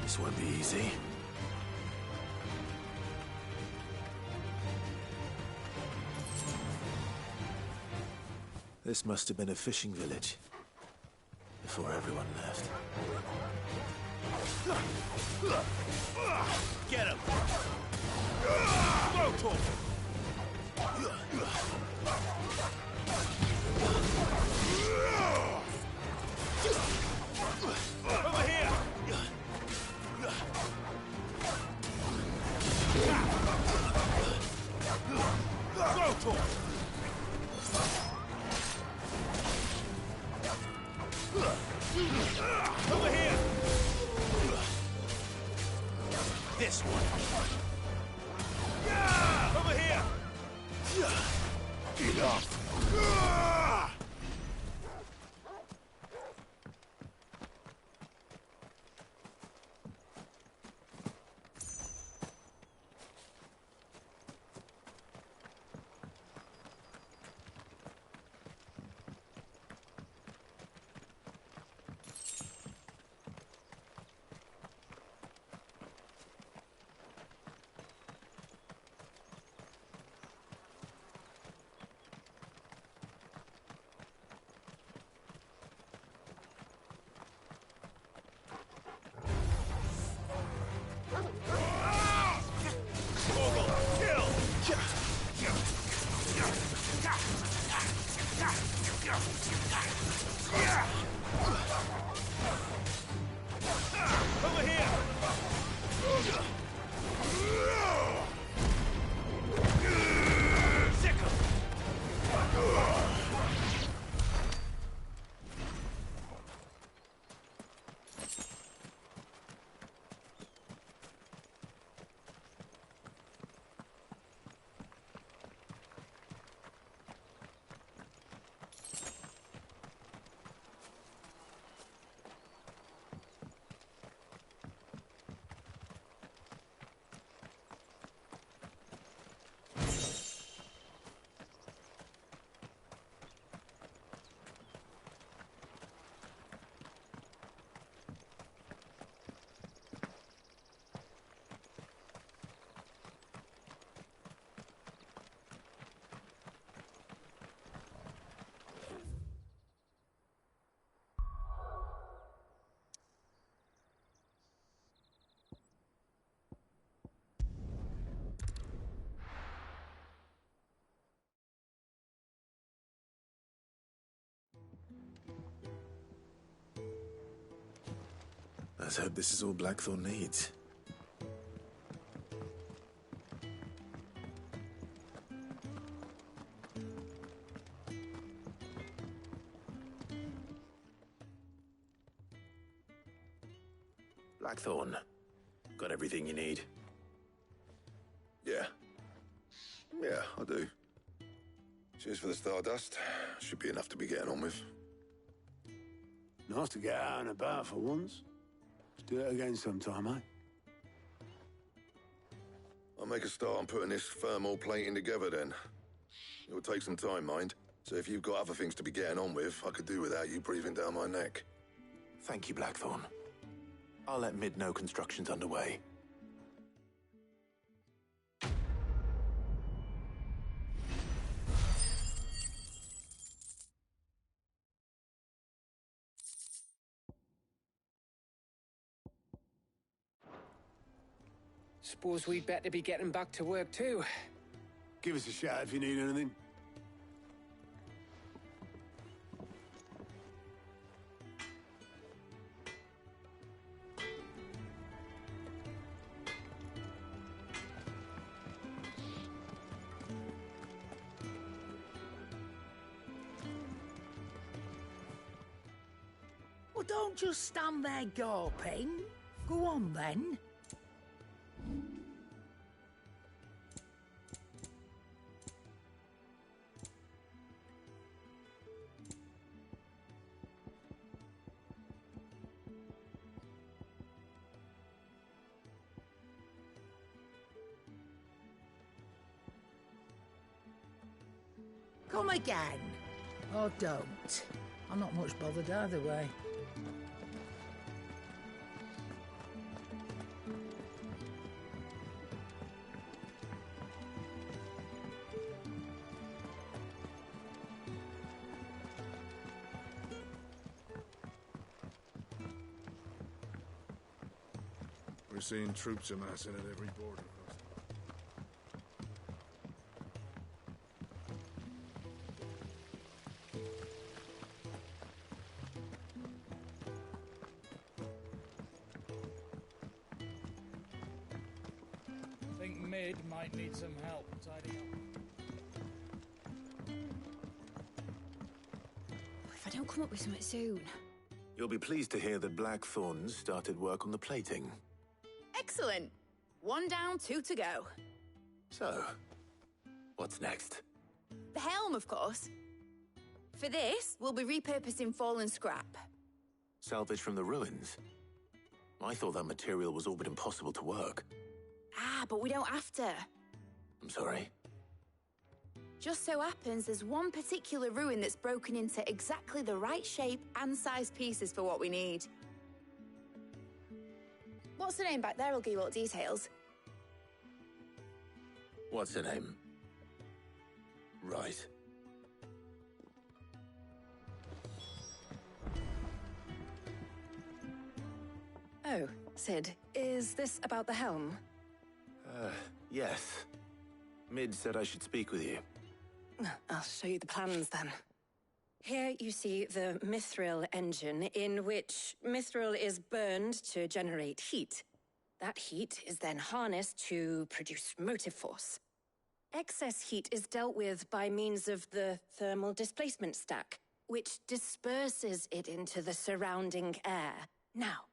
This won't be easy. This must have been a fishing village before everyone left. Get him! Go to him! Over here! Go to him! Over here! This one! Over here! Enough! Over here! Sickle! Let's hope this is all Blackthorn needs. Blackthorn, got everything you need? Yeah. Yeah, I do. Cheers for the Stardust. Should be enough to be getting on with. Nice to get out and about for once. Let's do it again sometime, eh? I'll make a start on putting this thermal plating together then. It'll take some time, mind. So if you've got other things to be getting on with, I could do without you breathing down my neck. Thank you, Blackthorn. I'll let Mid know construction's underway. Suppose we'd better be getting back to work too. Give us a shout if you need anything. Well, don't just stand there gawping. Go on, then. Come again. Or don't. I'm not much bothered either way. We're seeing troops amassing at every border post. I think Mid might need some help tidying up. If I don't come up with something soon. You'll be pleased to hear that Blackthorn started work on the plating. Excellent. 1 down, 2 to go. So, what's next? The helm, of course. For this, we'll be repurposing fallen scrap. Salvage from the ruins? I thought that material was all but impossible to work. Ah, but we don't have to. I'm sorry. Just so happens there's one particular ruin that's broken into exactly the right shape and size pieces for what we need. What's the name back there? I'll give you all the details. What's her name? Right. Oh, Sid, is this about the helm? Yes. Mid said I should speak with you. I'll show you the plans then. Here you see the Mithril engine, in which Mithril is burned to generate heat. That heat is then harnessed to produce motive force. Excess heat is dealt with by means of the thermal displacement stack, which disperses it into the surrounding air. Now,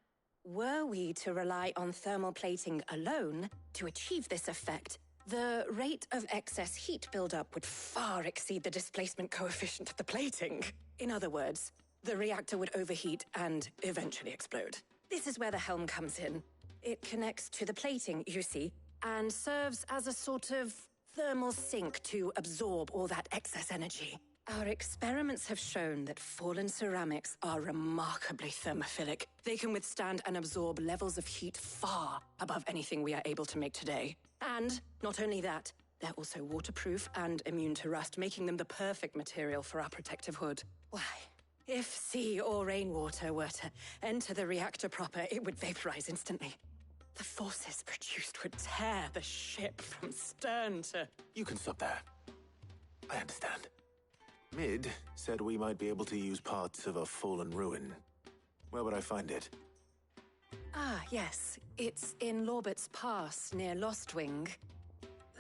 were we to rely on thermal plating alone to achieve this effect, the rate of excess heat buildup would far exceed the displacement coefficient of the plating. In other words, the reactor would overheat and eventually explode. This is where the helm comes in. It connects to the plating, you see, and serves as a sort of thermal sink to absorb all that excess energy. Our experiments have shown that fallen ceramics are remarkably thermophilic. They can withstand and absorb levels of heat far above anything we are able to make today. And not only that, they're also waterproof and immune to rust, making them the perfect material for our protective hood. Why, if sea or rainwater were to enter the reactor proper, it would vaporize instantly. The forces produced would tear the ship from stern to... You can stop there. I understand. Mid said we might be able to use parts of a fallen ruin. Where would I find it? Ah, yes. It's in Lorbert's Pass, near Lostwing.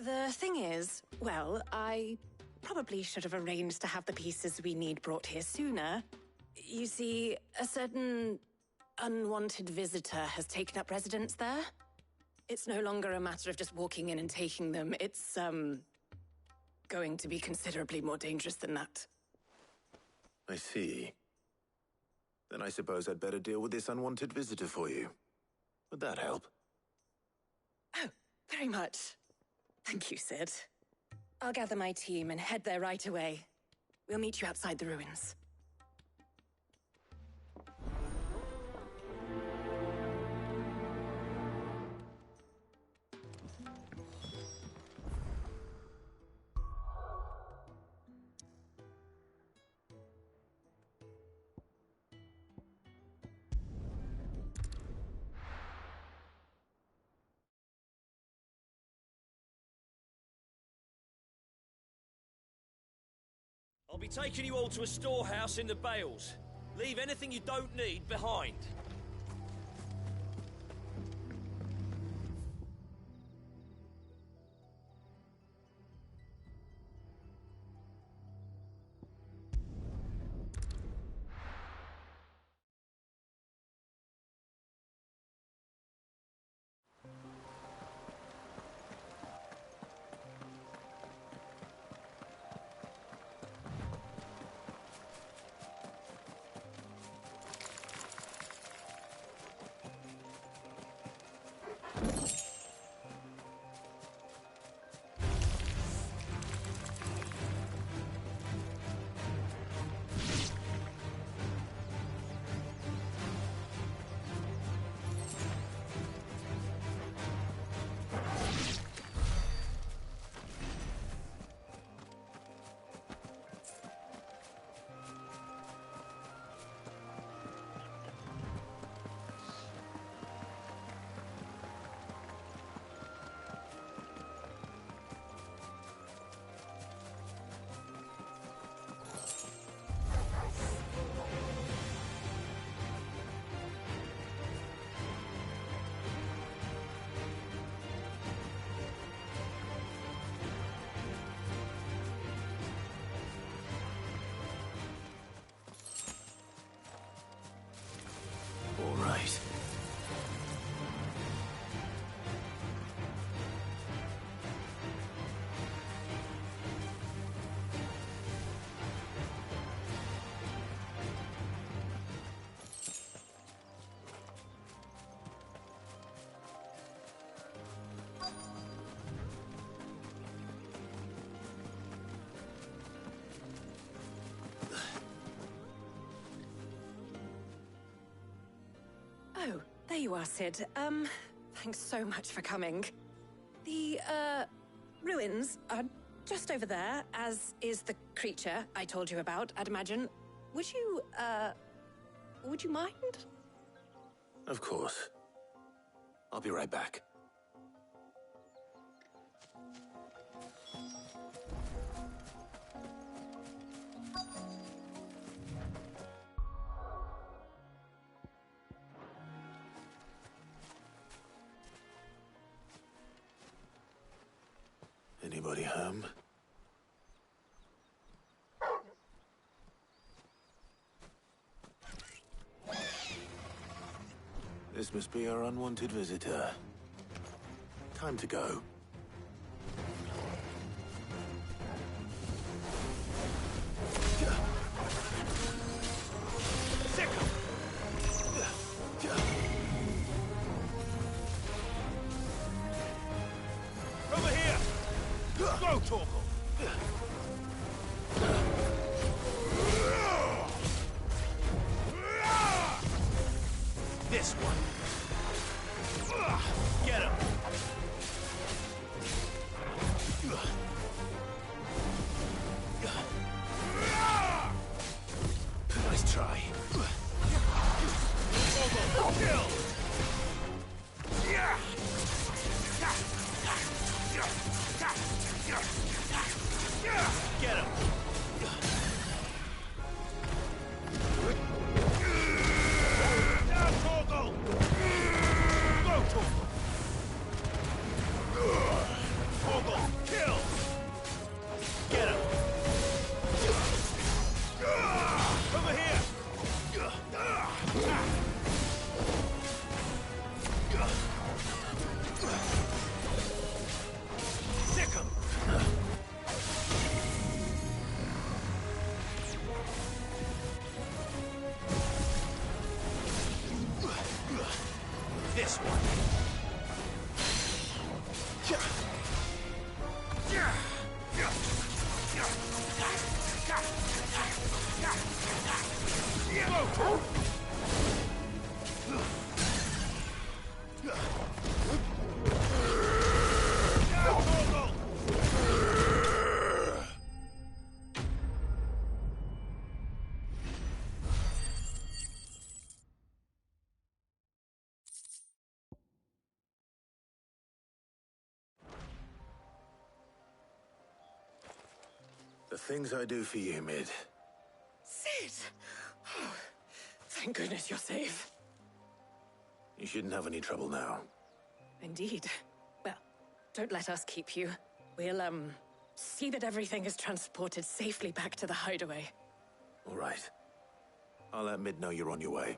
The thing is, well, I probably should have arranged to have the pieces we need brought here sooner. You see, a certain unwanted visitor has taken up residence there. It's no longer a matter of just walking in and taking them. It's, going to be considerably more dangerous than that. I see. Then I suppose I'd better deal with this unwanted visitor for you. Would that help? Oh, very much. Thank you, Sid. I'll gather my team and head there right away. We'll meet you outside the ruins. I'll be taking you all to a storehouse in the Bales. Leave anything you don't need behind. Oh, there you are, Sid. Thanks so much for coming. The, ruins are just over there, as is the creature I told you about, I'd imagine. Would you mind? Of course. I'll be right back. Anybody home? This must be our unwanted visitor. Time to go. Over here! Go, Torgal! This one. Get him! Nice try. Kill! Get him! Now, Torgal! Go, Torgal! Torgal, kill! Get him! Over here! this one. The things I do for you, Mid. Sid! Oh, thank goodness you're safe. You shouldn't have any trouble now. Indeed. Well, don't let us keep you. We'll, see that everything is transported safely back to the hideaway. All right. I'll let Mid know you're on your way.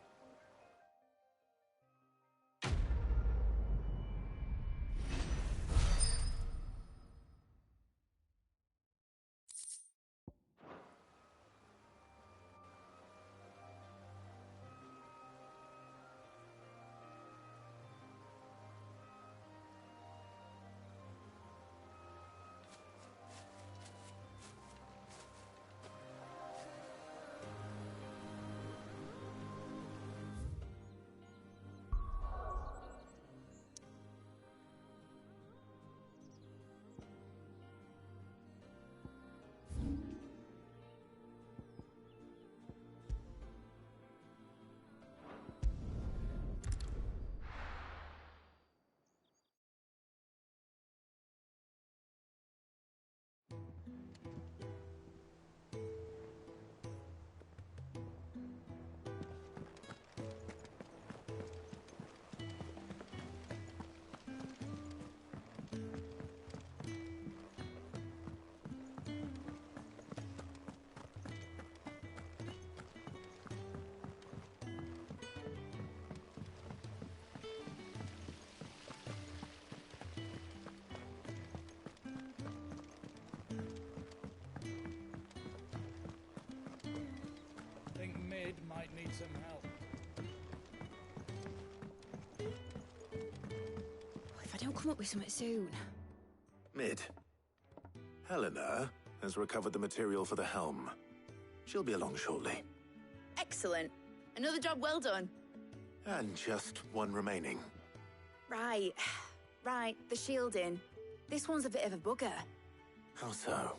Think Mid might need some help. If I don't come up with something soon. Mid. Helena has recovered the material for the helm. She'll be along shortly. Excellent. Another job well done. And just one remaining. Right. Right, the shielding. This one's a bit of a bugger. How so?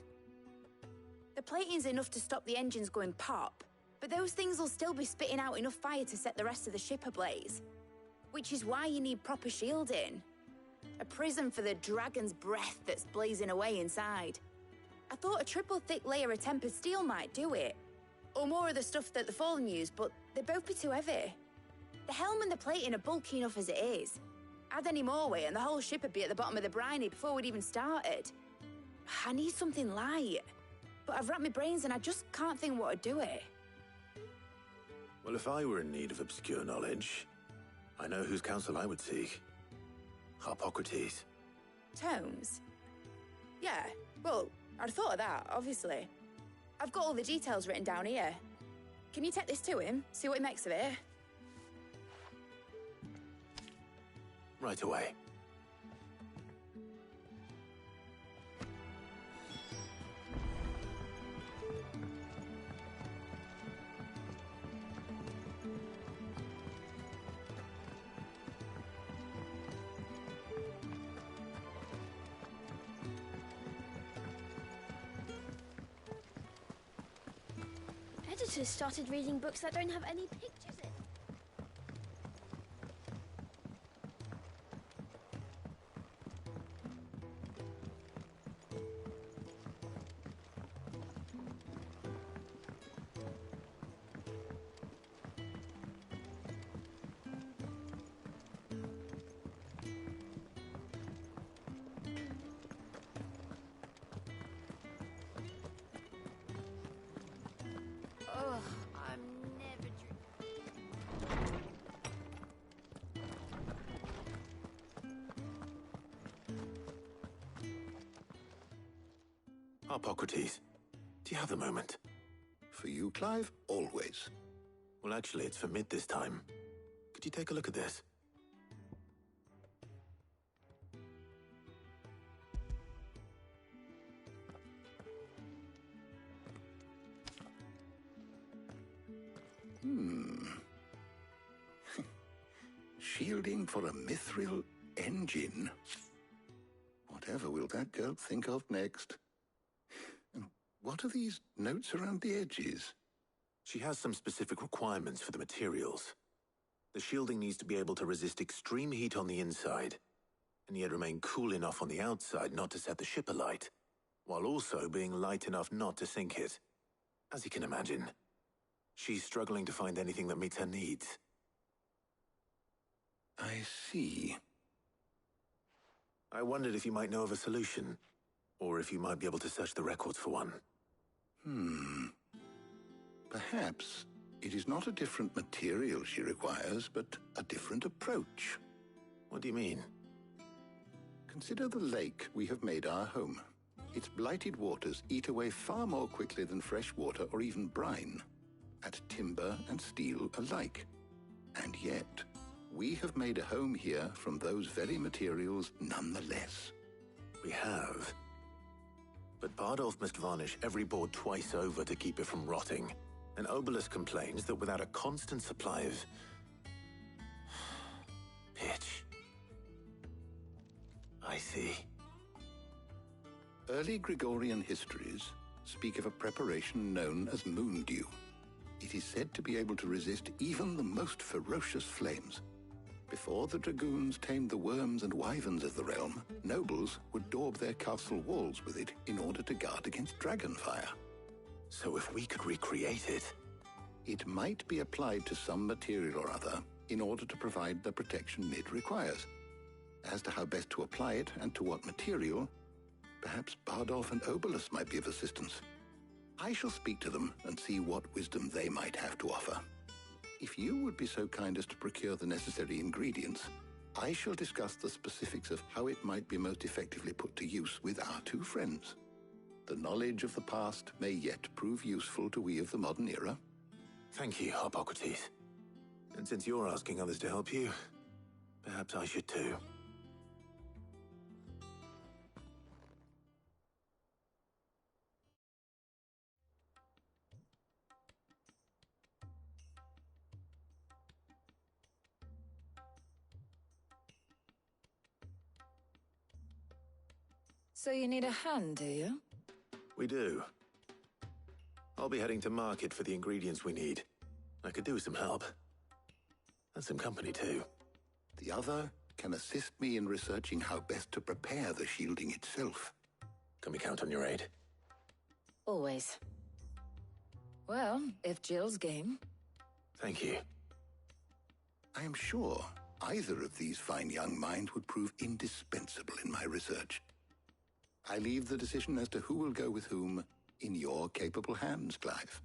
The plating's enough to stop the engines going pop, but those things will still be spitting out enough fire to set the rest of the ship ablaze. Which is why you need proper shielding. A prison for the dragon's breath that's blazing away inside. I thought a triple thick layer of tempered steel might do it. Or more of the stuff that the Fallen use, but they'd both be too heavy. The helm and the plating are bulky enough as it is. Add any more weight and the whole ship would be at the bottom of the briny before we'd even started. I need something light. But I've racked my brains and I just can't think what to do it. Well, if I were in need of obscure knowledge, I know whose counsel I would seek. Harpocrates. Tomes? Yeah, well, I'd thought of that, obviously. I've got all the details written down here. Can you take this to him, see what he makes of it? Right away. Editors started reading books that don't have any pictures in. Ugh, I'm never Harpocrates, do you have a moment? For you, Clive? Always. Well, actually, it's for Mid this time. Could you take a look at this? Shielding for a mithril engine. Whatever will that girl think of next? And what are these notes around the edges? She has some specific requirements for the materials. The shielding needs to be able to resist extreme heat on the inside, and yet remain cool enough on the outside not to set the ship alight, while also being light enough not to sink it. As you can imagine, she's struggling to find anything that meets her needs. I see. I wondered if you might know of a solution, or if you might be able to search the records for one. Perhaps it is not a different material she requires, but a different approach. What do you mean? Consider the lake we have made our home. Its blighted waters eat away far more quickly than fresh water or even brine, at timber and steel alike. And yet, we have made a home here from those very materials nonetheless. We have. But Bardolph must varnish every board twice over to keep it from rotting. And Obelus complains that without a constant supply of pitch. I see. Early Gregorian histories speak of a preparation known as moondew. It is said to be able to resist even the most ferocious flames. Before the dragoons tamed the worms and wyverns of the realm, nobles would daub their castle walls with it in order to guard against dragonfire. So if we could recreate it... It might be applied to some material or other in order to provide the protection it requires. As to how best to apply it and to what material, perhaps Bardolph and Obelus might be of assistance. I shall speak to them and see what wisdom they might have to offer. If you would be so kind as to procure the necessary ingredients, I shall discuss the specifics of how it might be most effectively put to use with our two friends. The knowledge of the past may yet prove useful to we of the modern era. Thank you, Harpocrates. And since you're asking others to help you, perhaps I should too. So you need a hand, do you? We do. I'll be heading to market for the ingredients we need. I could do with some help. And some company, too. The other can assist me in researching how best to prepare the shielding itself. Can we count on your aid? Always. Well, if Jill's game. Thank you. I am sure either of these fine young minds would prove indispensable in my research. I leave the decision as to who will go with whom in your capable hands, Clive.